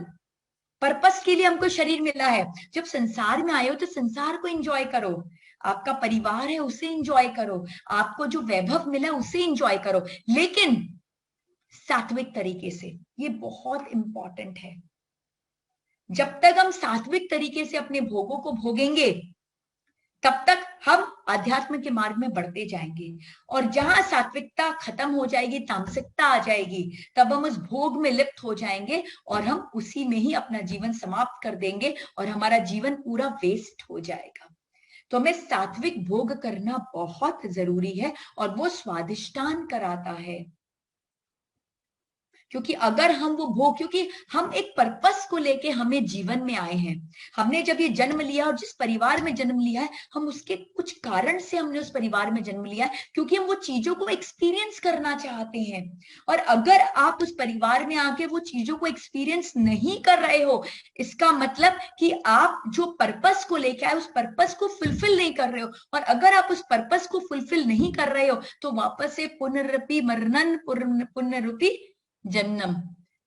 पर्पस के लिए हमको शरीर मिला है। जब संसार में आए हो तो संसार को एंजॉय करो, आपका परिवार है उसे एंजॉय करो, आपको जो वैभव मिला उसे एंजॉय करो, लेकिन सात्विक तरीके से। ये बहुत इंपॉर्टेंट है। जब तक हम सात्विक तरीके से अपने भोगों को भोगेंगे तब तक हम आध्यात्म के मार्ग में बढ़ते जाएंगे। और जहां सात्विकता खत्म हो जाएगी, तामसिकता आ जाएगी, तब हम उस भोग में लिप्त हो जाएंगे और हम उसी में ही अपना जीवन समाप्त कर देंगे और हमारा जीवन पूरा वेस्ट हो जाएगा। तो हमें सात्विक भोग करना बहुत जरूरी है और वो स्वादिष्टान कराता है। क्योंकि अगर हम वो भोग, क्योंकि हम एक पर्पस को लेके हमें जीवन में आए हैं। हमने जब ये जन्म लिया और जिस परिवार में जन्म लिया है, हम उसके कुछ कारण से हमने उस परिवार में जन्म लिया है, क्योंकि हम वो चीजों को एक्सपीरियंस करना चाहते हैं। और अगर आप उस परिवार में आके वो चीजों को एक्सपीरियंस नहीं कर रहे हो, इसका मतलब कि आप जो पर्पस को लेके आए उस पर्पस को फुलफिल नहीं कर रहे हो। और अगर आप उस पर्पस को फुलफिल नहीं कर रहे हो तो वापस से पुनरपि मरणन पुनरुपि जन्म,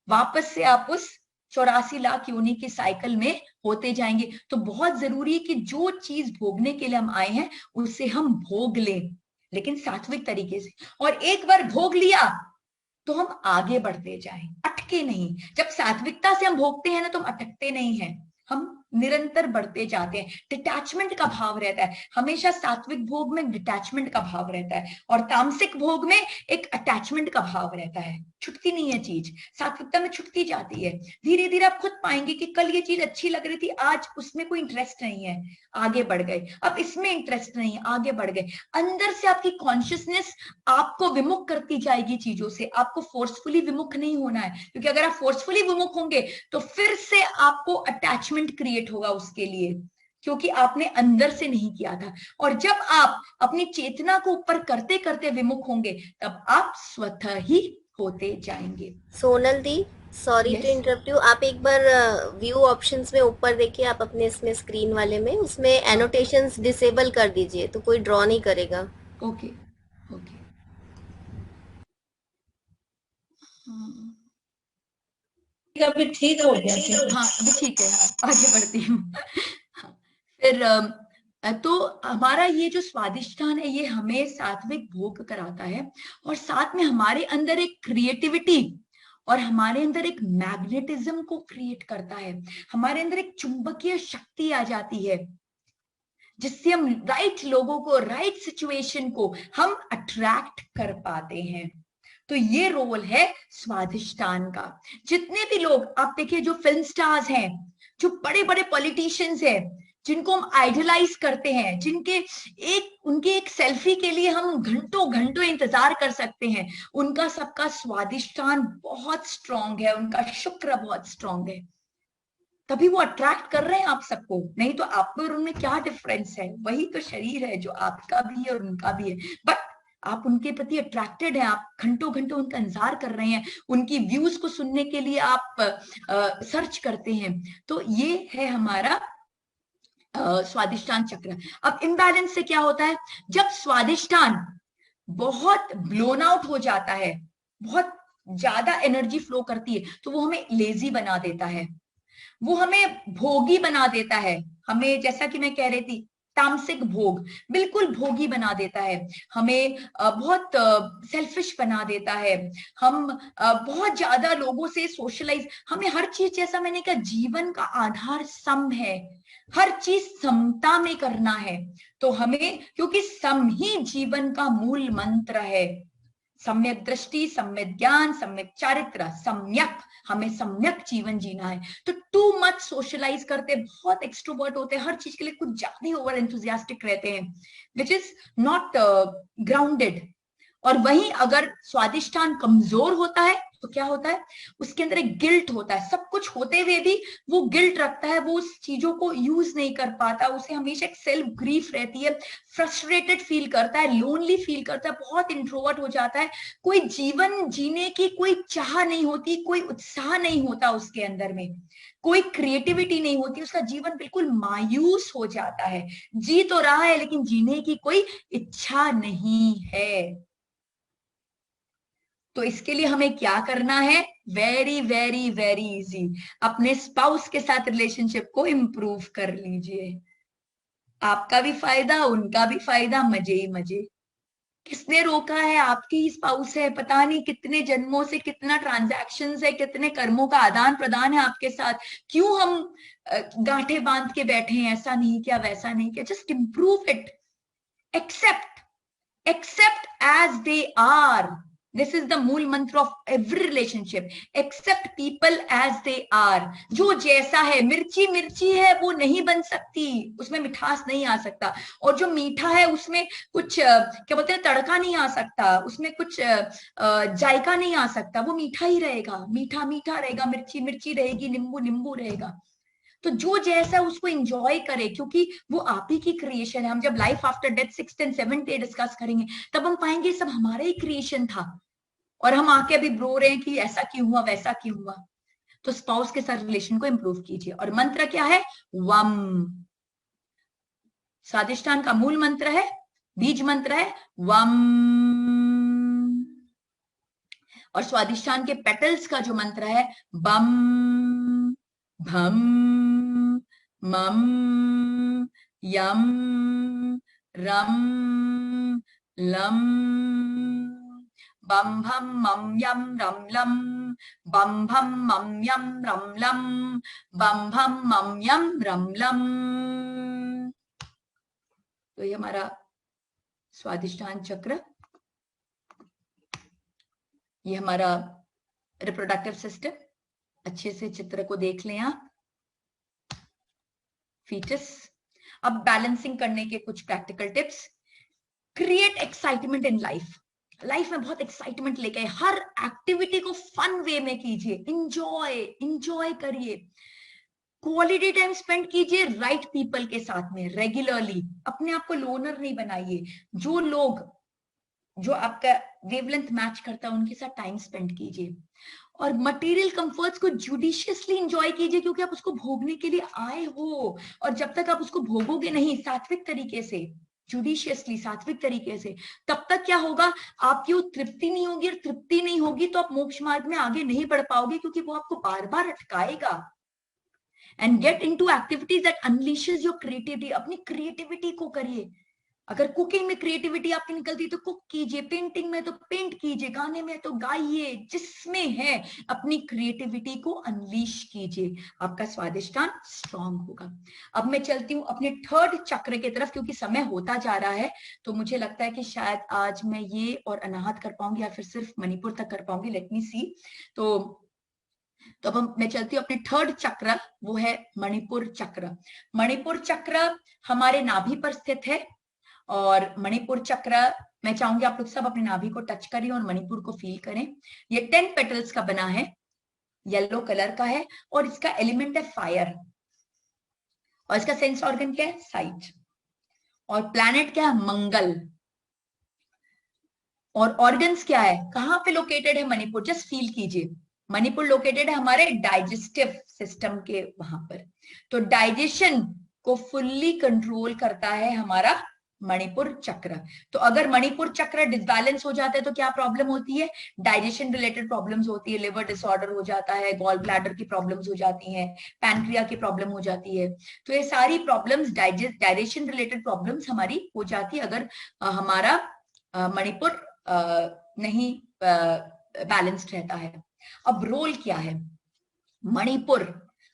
वापस से आप उस 84 लाख योनि की साइकिल में होते जाएंगे। तो बहुत जरूरी है कि जो चीज भोगने के लिए हम आए हैं उसे हम भोग लें, लेकिन सात्विक तरीके से। और एक बार भोग लिया तो हम आगे बढ़ते जाएं, अटके नहीं। जब सात्विकता से हम भोगते हैं ना तो हम अटकते नहीं हैं, हम निरंतर बढ़ते जाते हैं। डिटैचमेंट का भाव रहता है हमेशा। सात्विक भोग में डिटैचमेंट का भाव रहता है और तामसिक भोग में एक अटैचमेंट का भाव रहता है। छुटती नहीं है चीज, सात्विकता में छुटती जाती है। धीरे धीरे आप खुद पाएंगे कि कल ये चीज अच्छी लग रही थी, आज उसमें कोई इंटरेस्ट नहीं है, आगे बढ़ गए। अब इसमें इंटरेस्ट नहीं है, आगे बढ़ गए। अंदर से आपकी कॉन्शियसनेस आपको विमुख करती जाएगी चीजों से। आपको फोर्सफुली विमुख नहीं होना है, क्योंकि अगर आप फोर्सफुली विमुख होंगे तो फिर से आपको अटैचमेंट क्रिएट होगा उसके लिए, क्योंकि आपने अंदर से नहीं किया था। और जब आप अपनी चेतना को ऊपर करते करते विमुख होंगे तब आप स्वतः ही होते जाएंगे। सोनल दी, सॉरी टू इंटरप्ट यू, आप एक बार व्यू ऑप्शंस में ऊपर देखिए, आप अपने इसमें स्क्रीन वाले में, उसमें एनोटेशंस डिसेबल कर दीजिए तो कोई ड्रॉ नहीं करेगा। Okay okay. अभी ठीक हो गया? हाँ अभी ठीक है, हाँ आगे बढ़ती हूँ। हाँ, फिर तो हमारा ये जो स्वादिष्टान है ये हमें सात्विक भोग कराता है और साथ में हमारे अंदर एक क्रिएटिविटी और हमारे अंदर एक मैग्नेटिज्म को क्रिएट करता है। हमारे अंदर एक चुंबकीय शक्ति आ जाती है जिससे हम राइट लोगों को, राइट सिचुएशन को हम अट्रैक्ट कर पाते हैं। तो ये रोल है स्वादिष्टान का। जितने भी लोग आप देखिए, जो फिल्म स्टार्स हैं, जो बड़े बड़े पॉलिटिशियंस हैं, जिनको हम आइडलाइज करते हैं, उनके एक सेल्फी के लिए हम घंटों घंटों इंतजार कर सकते हैं, उनका सबका स्वादिष्टान बहुत स्ट्रांग है, उनका शुक्र बहुत स्ट्रांग है, तभी वो अट्रैक्ट कर रहे हैं आप सबको। नहीं तो आप में और उनमें क्या डिफरेंस है? वही तो शरीर है जो आपका भी है और उनका भी है, बट आप उनके प्रति अट्रैक्टेड हैं, आप घंटों घंटों उनका इंतजार कर रहे हैं, उनकी व्यूज को सुनने के लिए आप सर्च करते हैं। तो ये है हमारा स्वादिष्टान चक्र। अब इम्बैलेंस से क्या होता है? जब स्वादिष्टान बहुत ब्लोन आउट हो जाता है, बहुत ज्यादा एनर्जी फ्लो करती है, तो वो हमें लेजी बना देता है, वो हमें भोगी बना देता है। हमें, जैसा कि मैं कह रही थी, तामसिक भोग बिल्कुल भोगी बना देता है, हमें बहुत सेल्फिश बना देता है, हम बहुत ज्यादा लोगों से सोशलाइज, हमें हर चीज, जैसा मैंने कहा, जीवन का आधार सम है, हर चीज समता में करना है। तो हमें, क्योंकि सम ही जीवन का मूल मंत्र है, सम्यक दृष्टि, सम्यक ज्ञान, सम्यक चारित्र, सम्यक, हमें सम्यक जीवन जीना है। तो टू मच सोशलाइज करते, बहुत एक्सट्रोवर्ट होते हैं, हर चीज के लिए कुछ ज्यादा ओवर एंथुजियास्टिक रहते हैं, विच इज नॉट ग्राउंडेड। और वहीं अगर स्वादिष्टान कमजोर होता है तो क्या होता है, उसके अंदर एक गिल्ट होता है, सब कुछ होते हुए भी वो गिल्ट रखता है, वो उस चीजों को यूज नहीं कर पाता, उसे हमेशा एक सेल्फ ग्रीफ रहती है, फ्रस्ट्रेटेड फील करता है, लोनली फील करता है, बहुत इंट्रोवर्ट हो जाता है, कोई जीवन जीने की कोई चाह नहीं होती, कोई उत्साह नहीं होता उसके अंदर में, कोई क्रिएटिविटी नहीं होती, उसका जीवन बिल्कुल मायूस हो जाता है, जी तो रहा है लेकिन जीने की कोई इच्छा नहीं है। तो इसके लिए हमें क्या करना है, वेरी वेरी वेरी इजी, अपने स्पाउस के साथ रिलेशनशिप को इंप्रूव कर लीजिए, आपका भी फायदा उनका भी फायदा, मजे ही मजे। किसने रोका है, आपके ही स्पाउस है, पता नहीं कितने जन्मों से कितना ट्रांजैक्शंस है, कितने कर्मों का आदान प्रदान है आपके साथ, क्यों हम गांठे बांध के बैठे हैं, ऐसा नहीं किया वैसा नहीं किया, just improve it, accept as they are, this is the मूल मंत्र of every relationship, accept people as they are, जो जैसा है, मिर्ची मिर्ची है वो नहीं बन सकती, उसमें मिठास नहीं आ सकता, और जो मीठा है उसमें कुछ क्या बोलते हैं तड़का नहीं आ सकता, उसमें कुछ जायका नहीं आ सकता, वो मीठा ही रहेगा, मीठा मीठा रहेगा, मिर्ची मिर्ची रहेगी, नींबू नींबू रहेगा। तो जो जैसा उसको एंजॉय करे, क्योंकि वो आप ही की क्रिएशन है। हम जब life after death 6th and 7th day discuss करेंगे तब हम पाएंगे सब हमारा ही क्रिएशन था, और हम आके अभी रो रहे हैं कि ऐसा क्यों हुआ वैसा क्यों हुआ। तो स्पाउस के साथ रिलेशन को इंप्रूव कीजिए। और मंत्र क्या है, वम, स्वादिष्टान का मूल मंत्र है, बीज मंत्र है वम, और स्वादिष्टान के पेटल्स का जो मंत्र है बम भम मम यम रम लम, बम भम मम यम रम लम, बम भम मम यम रम लम, बम भम मम यम रम लम। तो ये हमारा स्वादिष्टान चक्र, ये हमारा रिप्रोडक्टिव सिस्टम, अच्छे से चित्र को देख लें आप, फीटस। अब बैलेंसिंग करने के कुछ practical tips, create excitement in life, life में बहुत एक्साइटमेंट लेके हर एक्टिविटी को फन वे में कीजिए, इंजॉय करिए, क्वालिटी टाइम स्पेंड कीजिए राइट पीपल के साथ में रेगुलरली, अपने आप को लोनर नहीं बनाइए, जो लोग जो आपका वेवलेंथ मैच करता है उनके साथ टाइम स्पेंड कीजिए, और मटेरियल कंफर्ट्स को जुडिशियसली एंजॉय कीजिए, क्योंकि आप उसको भोगने के लिए आए हो, और जब तक आप उसको भोगोगे नहीं सात्विक तरीके से, जुडिशियसली सात्विक तरीके से, तब तक क्या होगा, आपकी वो तृप्ति नहीं होगी, और तृप्ति नहीं होगी तो आप मोक्ष मार्ग में आगे नहीं बढ़ पाओगे, क्योंकि वो आपको बार बार अटकाएगा। And get into activities that unleashes your creativity, अपनी क्रिएटिविटी को करिए, अगर कुकिंग में क्रिएटिविटी आपकी निकलती है तो कुक कीजिए, पेंटिंग में तो पेंट कीजिए, गाने में तो गाइए, जिसमें है अपनी क्रिएटिविटी को अनलीश कीजिए, आपका स्वादिष्टान स्ट्रांग होगा। अब मैं चलती हूँ अपने थर्ड चक्र की तरफ, क्योंकि समय होता जा रहा है, तो मुझे लगता है कि शायद आज मैं ये और अनाहत कर पाऊंगी, या फिर सिर्फ मणिपुर तक कर पाऊंगी, लेट मी सी। तो अब मैं चलती हूँ अपने थर्ड चक्र, वो है मणिपुर चक्र। मणिपुर चक्र हमारे नाभि पर स्थित है, और मणिपुर चक्र, मैं चाहूंगी आप लोग सब अपने नाभि को टच करें और मणिपुर को फील करें। ये 10 पेटल्स का बना है, येलो कलर का है, और इसका एलिमेंट है फायर, और इसका सेंस ऑर्गन क्या है, साइट, और प्लैनेट क्या है, मंगल, और ऑर्गन्स क्या है, कहां पे लोकेटेड है मणिपुर, जस्ट फील कीजिए। मणिपुर लोकेटेड है हमारे डाइजेस्टिव सिस्टम के वहां पर, तो डाइजेशन को फुल्ली कंट्रोल करता है हमारा मणिपुर चक्र। तो अगर मणिपुर चक्र डिसबैलेंस हो जाता है तो क्या प्रॉब्लम होती है, डाइजेशन रिलेटेड प्रॉब्लम्स होती है, लिवर डिसऑर्डर हो जाता है, गॉल ब्लैडर की प्रॉब्लम्स हो जाती हैं, पैनक्रिया की प्रॉब्लम हो जाती है। तो ये सारी प्रॉब्लम्स, डाइजेशन रिलेटेड प्रॉब्लम्स हमारी हो जाती है अगर हमारा मणिपुर नहीं बैलेंस्ड रहता है। अब रोल क्या है, मणिपुर,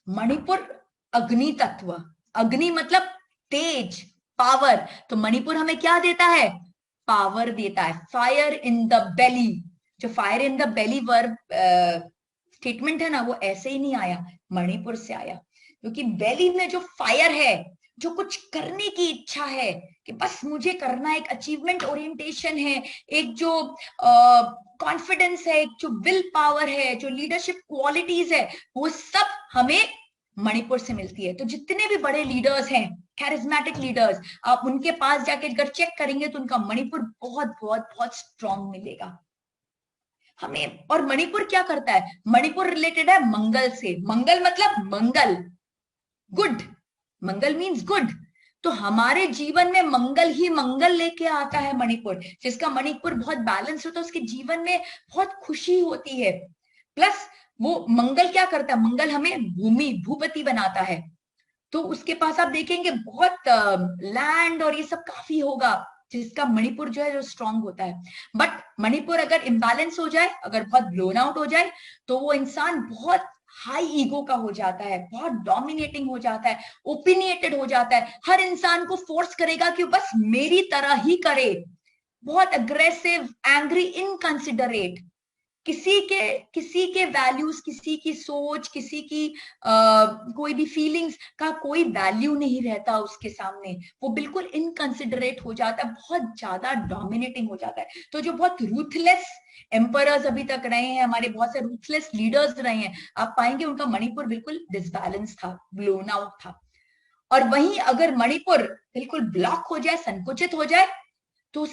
मणिपुर अग्नि तत्व, अग्नि मतलब तेज, पावर, तो मणिपुर हमें क्या देता है, पावर देता है, फायर इन द बेली। जो fire in the belly verb statement है ना, वो ऐसे ही नहीं आया, मणिपुर से आया, क्योंकि बेली में जो फायर है जो कुछ करने की इच्छा है कि बस मुझे करना, एक अचीवमेंट ओरिएंटेशन है, एक जो कॉन्फिडेंस है, एक जो विल पावर है, जो लीडरशिप क्वालिटीज है, वो सब हमें मणिपुर से मिलती है। तो जितने भी बड़े लीडर्स हैं, कैरिज्मेटिक लीडर्स, आप उनके पास जाके अगर चेक करेंगे तो उनका मणिपुर बहुत बहुत बहुत स्ट्रांग मिलेगा हमें। और मणिपुर क्या करता है? मणिपुर रिलेटेड है मंगल से। मंगल मतलब मंगल, गुड। मंगल मीन्स गुड। तो हमारे जीवन में मंगल ही मंगल लेके आता है मणिपुर। जिसका मणिपुर बहुत बैलेंस होता है उसके जीवन में बहुत खुशी होती है। प्लस वो मंगल क्या करता है? मंगल हमें भूमि, भूपति बनाता है। तो उसके पास आप देखेंगे बहुत लैंड और ये सब काफी होगा, जिसका मणिपुर जो है जो स्ट्रांग होता है। बट मणिपुर अगर इम्बैलेंस हो जाए, अगर बहुत ब्लोन आउट हो जाए, तो वो इंसान बहुत हाई ईगो का हो जाता है, बहुत डोमिनेटिंग हो जाता है, ओपिनियटेड हो जाता है, हर इंसान को फोर्स करेगा कि बस मेरी तरह ही करे, बहुत अग्रेसिव, एंग्री, इनकंसिडरेट, किसी के वैल्यूज, किसी की सोच, किसी की कोई भी फीलिंग्स का कोई वैल्यू नहीं रहता उसके सामने। वो बिल्कुल इनकंसिडरेट हो जाता है, बहुत ज्यादा डोमिनेटिंग हो जाता है। तो जो बहुत रूथलेस एम्परर्स अभी तक रहे हैं, हमारे बहुत से रूथलेस लीडर्स रहे हैं, आप पाएंगे उनका मणिपुर बिल्कुल डिसबैलेंस था, ब्लोन आउट था। और वहीं अगर मणिपुर बिल्कुल ब्लॉक हो जाए, संकुचित हो जाए, तो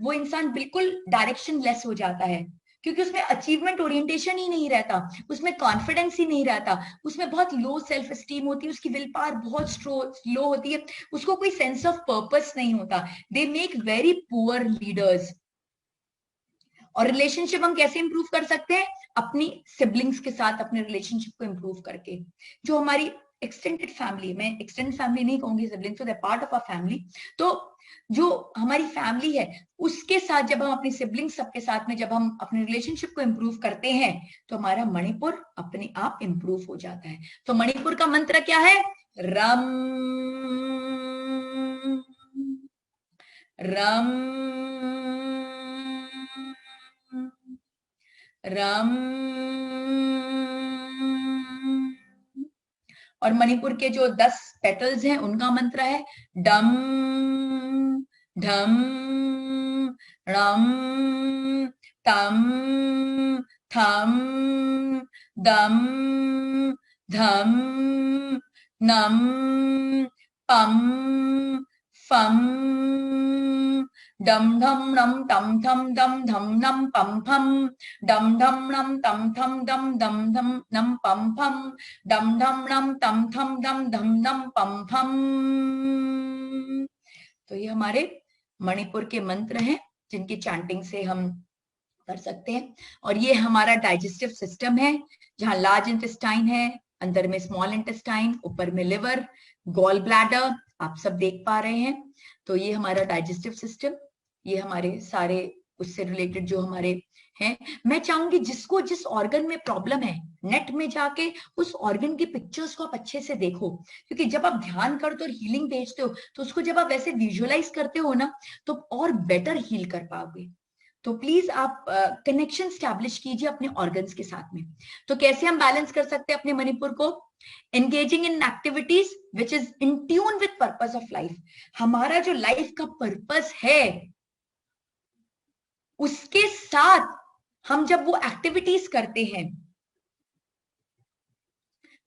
वो इंसान बिल्कुल डायरेक्शन लेस हो जाता है, क्योंकि उसमें अचीवमेंट ओरिएंटेशन ही नहीं रहता, उसमें कॉन्फिडेंस ही नहीं रहता, उसमें बहुत लो सेल्फ एस्टीम होती है, उसकी विल पावर बहुत स्लो होती है, उसको कोई सेंस ऑफ पर्पस नहीं होता। They make very poor leaders. और रिलेशनशिप हम कैसे इंप्रूव कर सकते हैं? अपनी सिबलिंग्स के साथ अपने रिलेशनशिप को इंप्रूव करके। जो हमारी एक्सटेंडेड फैमिली, मैं एक्सटेंडेड फैमिली नहीं कहूंगी, सिबलिंग्स तो दे पार्ट ऑफ अ फैमिली। तो जो हमारी फैमिली है उसके साथ जब हम अपनी सिबलिंग्स सबके साथ में जब हम अपने रिलेशनशिप को इंप्रूव करते हैं, तो हमारा मणिपुर अपने आप इंप्रूव हो जाता है। तो मणिपुर का मंत्र क्या है? रम रम रम। और मणिपुर के जो 10 पेटल्स हैं उनका मंत्र है डम ढम रम तम थम दम धम नम पम फम डम ढम नम तम थम दम धम नम पम फम डम ढम नम तम थम दम धम धम नम पम फम डम ढम नम तम थम दम धम नम पम फम। तो ये हमारे मणिपुर के मंत्र हैं जिनकी चैंटिंग से हम कर सकते हैं। और ये हमारा डाइजेस्टिव सिस्टम है, जहां लार्ज इंटेस्टाइन है, अंदर में स्मॉल इंटेस्टाइन, ऊपर में लिवर, गॉल ब्लैडर, आप सब देख पा रहे हैं। तो ये हमारा डाइजेस्टिव सिस्टम, ये हमारे सारे उससे रिलेटेड जो हमारे हैं। मैं चाहूंगी जिसको जिस ऑर्गन में प्रॉब्लम है, नेट में जाके उस ऑर्गन की पिक्चर्स को आप अच्छे से देखो, क्योंकि जब आप ध्यान करते हो और हीलिंग भेजते हो, तो उसको जब आप वैसे विजुअलाइज करते हो ना, तो और बेटर हील कर पाओगे। तो प्लीज आप कनेक्शन स्टैब्लिश कीजिए अपने ऑर्गन्स के साथ में। तो कैसे हम बैलेंस कर सकते हैं अपने मणिपुर को? Engaging in activities which is in tune with purpose of life. हमारा जो लाइफ का पर्पस है उसके साथ हम जब वो एक्टिविटीज करते हैं,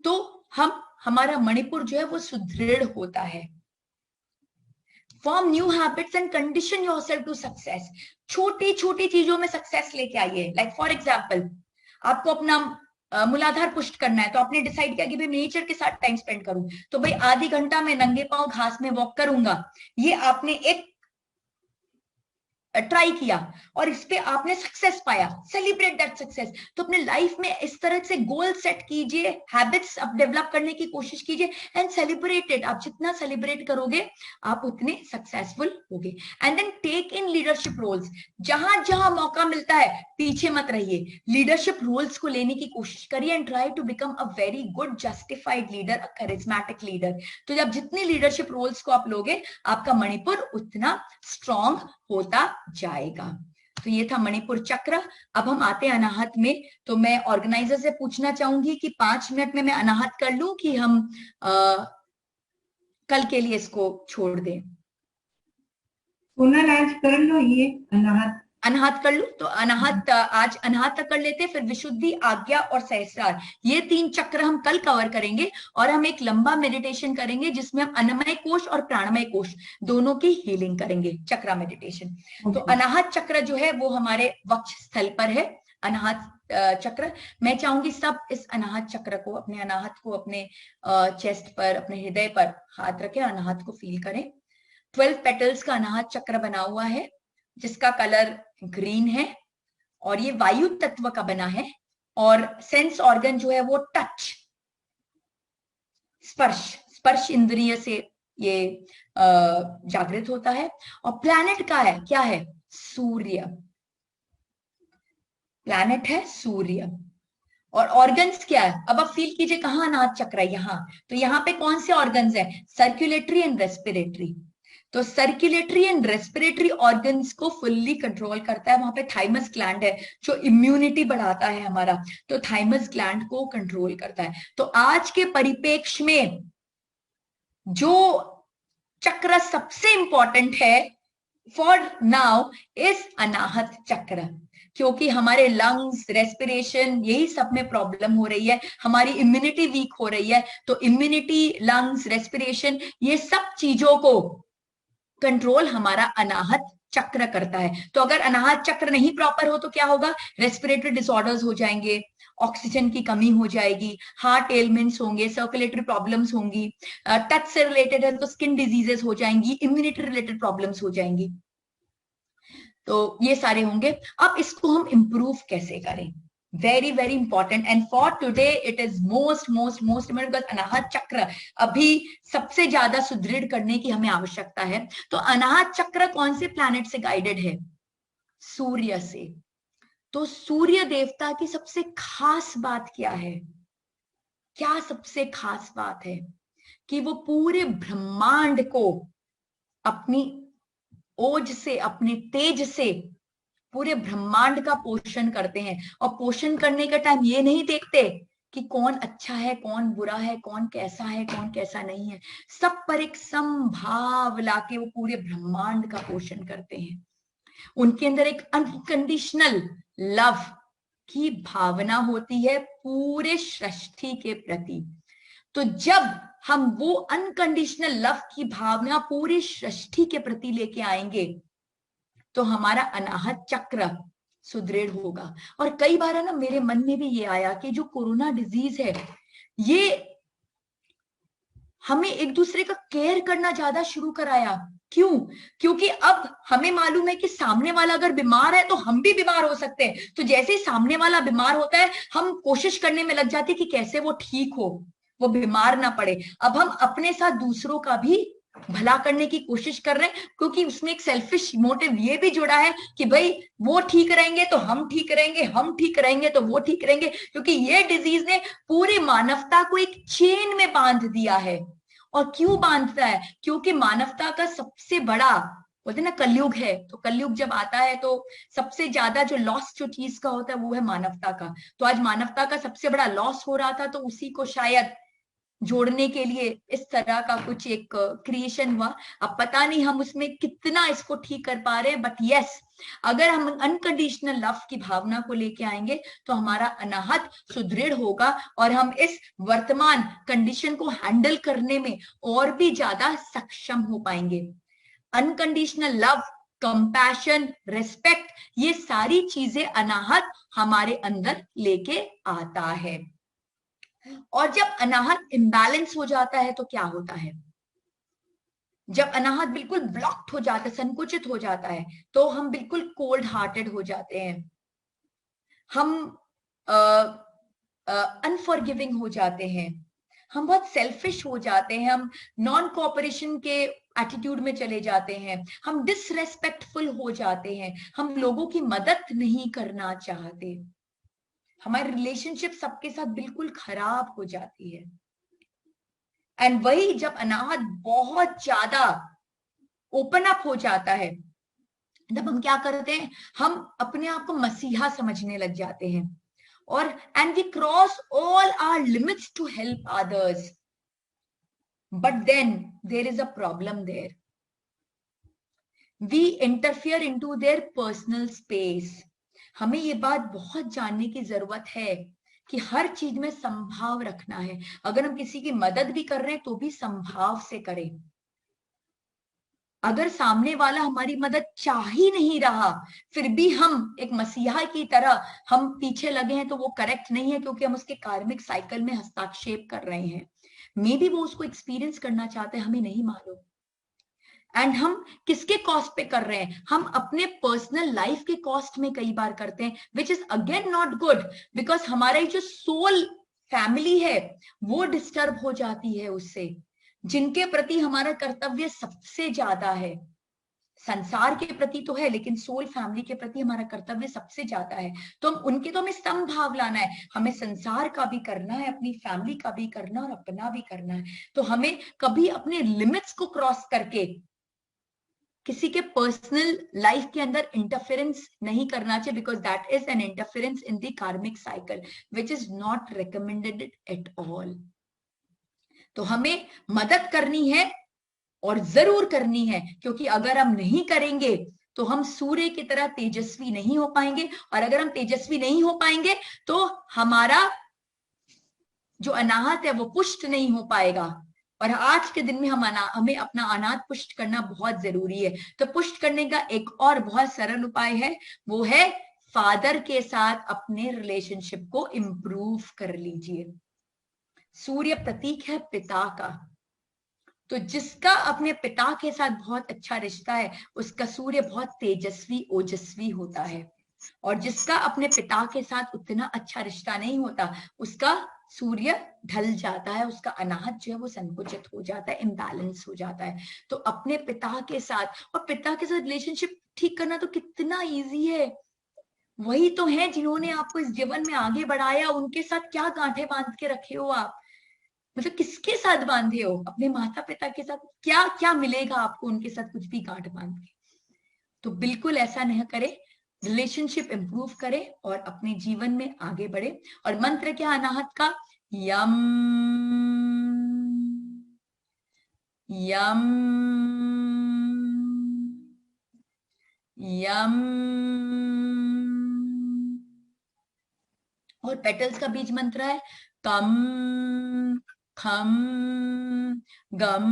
तो हमारा मणिपुर जो है वो सुदृढ़ होता है। Form new habits and condition yourself to success. छोटी छोटी चीजों में सक्सेस लेके आइए। लाइक फॉर एग्जाम्पल, आपको अपना मूलाधार पुष्ट करना है, तो आपने डिसाइड किया कि भाई नेचर के साथ टाइम स्पेंड करूं, तो भाई आधी घंटा में नंगे पांव घास में वॉक करूंगा। ये आपने एक ट्राई किया और इस पे आपने सक्सेस पाया, सेलिब्रेट दैट सक्सेस। तो अपने लाइफ में इस तरह से गोल सेट कीजिए, हैबिट्स अब डेवलप करने की कोशिश कीजिए एंड सेलिब्रेट इट। आप जितना सेलिब्रेट करोगे आप उतने सक्सेसफुल होगे। And then take in leadership roles. जहां जहां मौका मिलता है पीछे मत रहिए, लीडरशिप रोल्स को लेने की कोशिश करिए and try to become a very good justified leader, a charismatic leader. तो जब जितनी लीडरशिप रोल्स को आप लोगे, आपका मणिपुर उतना स्ट्रॉन्ग होता जाएगा। तो ये था मणिपुर चक्र। अब हम आते हैं अनाहत में। तो मैं ऑर्गेनाइजर से पूछना चाहूंगी कि 5 मिनट में मैं अनाहत कर लूं कि हम कल के लिए इसको छोड़ दें। सोनल आज कर लो ये अनाहत। अनाहत कर लूं तो अनाहत आज अनाहत तक कर लेते हैं, फिर विशुद्धि, आज्ञा और सहस्रार, ये 3 चक्र हम कल कवर करेंगे। और हम एक लंबा मेडिटेशन करेंगे जिसमें हम अन्नमय कोश और प्राणमय कोश दोनों की हीलिंग करेंगे, चक्रा मेडिटेशन। तो अनाहत चक्र जो है वो हमारे वक्ष स्थल पर है, अनाहत चक्र। मैं चाहूंगी सब इस अनाहत चक्र को, अपने अनाहत को अपने चेस्ट पर, अपने हृदय पर हाथ रखें, अनाहत को फील करें। 12 पेटल्स का अनाहत चक्र बना हुआ है जिसका कलर ग्रीन है और ये वायु तत्व का बना है। और सेंस ऑर्गन जो है वो टच, स्पर्श इंद्रिय से ये जागृत होता है। और प्लैनेट का है, क्या है? सूर्य। प्लैनेट है सूर्य। और ऑर्गन्स क्या है? अब आप फील कीजिए कहाँ अनाहत चक्र है, यहाँ। तो यहाँ पे कौन से ऑर्गन्स है? Circulatory and respiratory. तो सर्कुलेटरी एंड रेस्पिरेटरी ऑर्गन्स को फुल्ली कंट्रोल करता है। वहां पे थाइमस ग्लैंड है जो इम्यूनिटी बढ़ाता है हमारा, तो थाइमस ग्लैंड को कंट्रोल करता है। तो आज के परिपेक्ष में जो चक्र सबसे इंपॉर्टेंट है फॉर नाउ इज अनाहत चक्र, क्योंकि हमारे लंग्स, रेस्पिरेशन, यही सब में प्रॉब्लम हो रही है, हमारी इम्यूनिटी वीक हो रही है। तो इम्यूनिटी, लंग्स, रेस्पिरेशन, ये सब चीजों को कंट्रोल हमारा अनाहत चक्र करता है। तो अगर अनाहत चक्र नहीं प्रॉपर हो तो क्या होगा? रेस्पिरेटरी डिसऑर्डर्स हो जाएंगे, ऑक्सीजन की कमी हो जाएगी, हार्ट एलिमेंट्स होंगे, सर्कुलेटरी प्रॉब्लम्स होंगी, टच से रिलेटेड है तो स्किन डिजीजेस हो जाएंगी, इम्यूनिटी रिलेटेड प्रॉब्लम्स हो जाएंगी। तो ये सारे होंगे। अब इसको हम इंप्रूव कैसे करें? Very very important, and for today it is most important, because Anahata chakra अभी सबसे ज्यादा सुदृढ़ करने की हमें आवश्यकता है। तो अनाहत चक्र कौन से प्लैनेट से गाइडेड है? सूर्य से। तो सूर्य देवता की सबसे खास बात क्या है? क्या सबसे खास बात है? कि वो पूरे ब्रह्मांड को अपनी ओज से, अपने तेज से पूरे ब्रह्मांड का पोषण करते हैं। और पोषण करने का टाइम ये नहीं देखते कि कौन अच्छा है, कौन बुरा है, कौन कैसा है, कौन कैसा नहीं है। सब पर एक समभाव लाके वो पूरे ब्रह्मांड का पोषण करते हैं। उनके अंदर एक अनकंडीशनल लव की भावना होती है पूरे सृष्टि के प्रति। तो जब हम वो अनकंडीशनल लव की भावना पूरी सृष्टि के प्रति लेके आएंगे तो हमारा अनाहत चक्र सुदृढ़ होगा। और कई बार है ना, मेरे मन में भी ये आया कि जो कोरोना डिजीज है ये हमें एक दूसरे का केयर करना ज्यादा शुरू कराया। क्यों? क्योंकि अब हमें मालूम है कि सामने वाला अगर बीमार है तो हम भी बीमार हो सकते हैं। तो जैसे ही सामने वाला बीमार होता है हम कोशिश करने में लग जाते हैं कि कैसे वो ठीक हो, वो बीमार ना पड़े। अब हम अपने साथ दूसरों का भी भला करने की कोशिश कर रहे हैं, क्योंकि उसमें एक सेल्फिश मोटिव ये भी जुड़ा है कि भाई वो ठीक रहेंगे तो हम ठीक रहेंगे, हम ठीक रहेंगे तो वो ठीक रहेंगे। क्योंकि ये डिजीज ने पूरी मानवता को एक चेन में बांध दिया है। और क्यों बांधता है? क्योंकि मानवता का सबसे बड़ा, बोलते ना कलयुग है, तो कलयुग जब आता है तो सबसे ज्यादा जो लॉस जो चीज का होता है वो है मानवता का। तो आज मानवता का सबसे बड़ा लॉस हो रहा था, तो उसी को शायद जोड़ने के लिए इस तरह का कुछ एक क्रिएशन हुआ। अब पता नहीं हम उसमें कितना इसको ठीक कर पा रहे हैं, बट यस, अगर हम अनकंडीशनल लव की भावना को लेके आएंगे तो हमारा अनाहत सुदृढ़ होगा और हम इस वर्तमान कंडीशन को हैंडल करने में और भी ज्यादा सक्षम हो पाएंगे। अनकंडीशनल लव, कंपैशन, रिस्पेक्ट, ये सारी चीजें अनाहत हमारे अंदर लेके आता है। और जब अनाहत इम्बैलेंस हो जाता है तो क्या होता है? जब अनाहत बिल्कुल ब्लॉक्ड हो जाता है, संकुचित हो जाता है, तो हम बिल्कुल कोल्ड हार्टेड हो जाते हैं, हम अनफॉरगिविंग हो जाते हैं, हम बहुत सेल्फिश हो जाते हैं, हम नॉन कोऑपरेशन के एटीट्यूड में चले जाते हैं, हम डिसरेस्पेक्टफुल हो जाते हैं, हम लोगों की मदद नहीं करना चाहते, हमारी रिलेशनशिप सबके साथ बिल्कुल खराब हो जाती है। एंड वही जब अनाहत बहुत ज्यादा ओपन अप हो जाता है तब हम क्या करते हैं? हम अपने आप को मसीहा समझने लग जाते हैं और and we cross all our limits to help others. but then there is a problem there. We interfere into their personal space. हमें ये बात बहुत जानने की जरूरत है कि हर चीज में संभाव रखना है। अगर हम किसी की मदद भी कर रहे हैं तो भी संभाव से करें। अगर सामने वाला हमारी मदद चाह ही नहीं रहा, फिर भी हम एक मसीहा की तरह हम पीछे लगे हैं, तो वो करेक्ट नहीं है, क्योंकि हम उसके कार्मिक साइकिल में हस्तक्षेप कर रहे हैं। मे बी वो उसको एक्सपीरियंस करना चाहते हैं, हमें नहीं मालूम। एंड हम किसके कॉस्ट पे कर रहे हैं? हम अपने पर्सनल लाइफ के कॉस्ट में कई बार करते हैं, which is again not good, because हमारी जो सोल फैमिली है वो डिस्टर्ब हो जाती है उससे, जिनके प्रति हमारा कर्तव्य सबसे ज्यादा है। संसार के प्रति तो है, लेकिन सोल फैमिली के प्रति हमारा कर्तव्य सबसे ज्यादा है। तो हम उनके तो हमें समभाव लाना है, हमें संसार का भी करना है, अपनी फैमिली का भी करना और अपना भी करना है। तो हमें कभी अपने लिमिट्स को क्रॉस करके किसी के पर्सनल लाइफ के अंदर इंटरफेरेंस नहीं करना चाहिए, because that is an interference in the कार्मिक cycle which is not recommended at all. तो हमें मदद करनी है और जरूर करनी है, क्योंकि अगर हम नहीं करेंगे तो हम सूर्य की तरह तेजस्वी नहीं हो पाएंगे, और अगर हम तेजस्वी नहीं हो पाएंगे तो हमारा जो अनाहत है वो पुष्ट नहीं हो पाएगा। और आज के दिन में हमें अपना अनाथ पुष्ट करना बहुत जरूरी है। तो पुष्ट करने का एक और बहुत सरल उपाय है, वो है फादर के साथ अपने रिलेशनशिप को इंप्रूव कर लीजिए। सूर्य प्रतीक है पिता का, तो जिसका अपने पिता के साथ बहुत अच्छा रिश्ता है उसका सूर्य बहुत तेजस्वी ओजस्वी होता है, और जिसका अपने पिता के साथ उतना अच्छा रिश्ता नहीं होता उसका सूर्य ढल जाता है, उसका अनाहत जो है वो संकुचित हो जाता है, इम्बैलेंस हो जाता है। तो अपने पिता के साथ, और पिता के साथ रिलेशनशिप ठीक करना तो कितना इजी है, वही तो है जिन्होंने आपको इस जीवन में आगे बढ़ाया। उनके साथ क्या गांठे बांध के रखे हो आप? मतलब किसके साथ बांधे हो? अपने माता पिता के साथ। क्या क्या मिलेगा आपको उनके साथ कुछ भी गांठ बांध के? तो बिल्कुल ऐसा नहीं करें, रिलेशनशिप इंप्रूव करें और अपने जीवन में आगे बढ़े। और मंत्र क्या अनाहत का? यम यम यम। और पेटल्स का बीज मंत्र है कम खम गम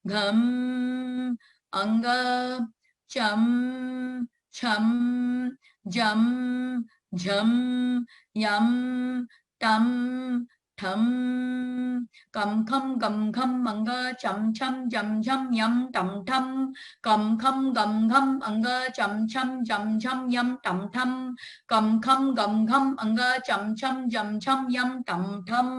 घम अंग चम छम जम झम यम टम ठम कम खम गम घम अंग चम छम जम झम यम टम ठम कम खम गम घम अंग चम छम जम झम यम टम ठम कम खम गम घम अंग चम छम जम झम यम टम ठम।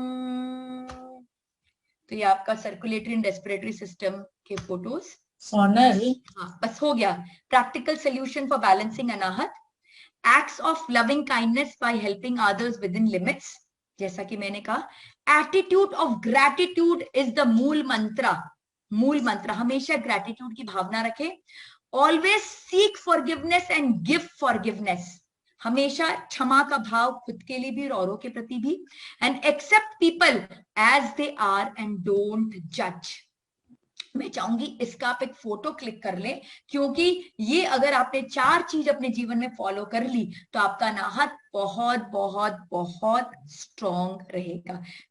तो ये आपका सर्कुलेटरी एंड रेस्पिरेटरी सिस्टम के फोटोज। सोनल, हाँ बस हो गया। Practical solution for balancing Anahata, acts of loving kindness by helping others within limits, जैसा कि मैंने कहा। Attitude of gratitude is the मूल मंत्र। मूल मंत्र हमेशा ग्रैटिट्यूड की भावना रखें। Always seek forgiveness and give forgiveness, हमेशा क्षमा का भाव खुद के लिए भी और औरों के प्रति भी। And accept people as they are and don't जज। मैं चाहूंगी इसका आप एक फोटो क्लिक कर लें, क्योंकि ये अगर आपने 4 चीज अपने जीवन में फॉलो कर ली तो आपका अनाहत बहुत बहुत बहुत स्ट्रॉन्ग रहेगा।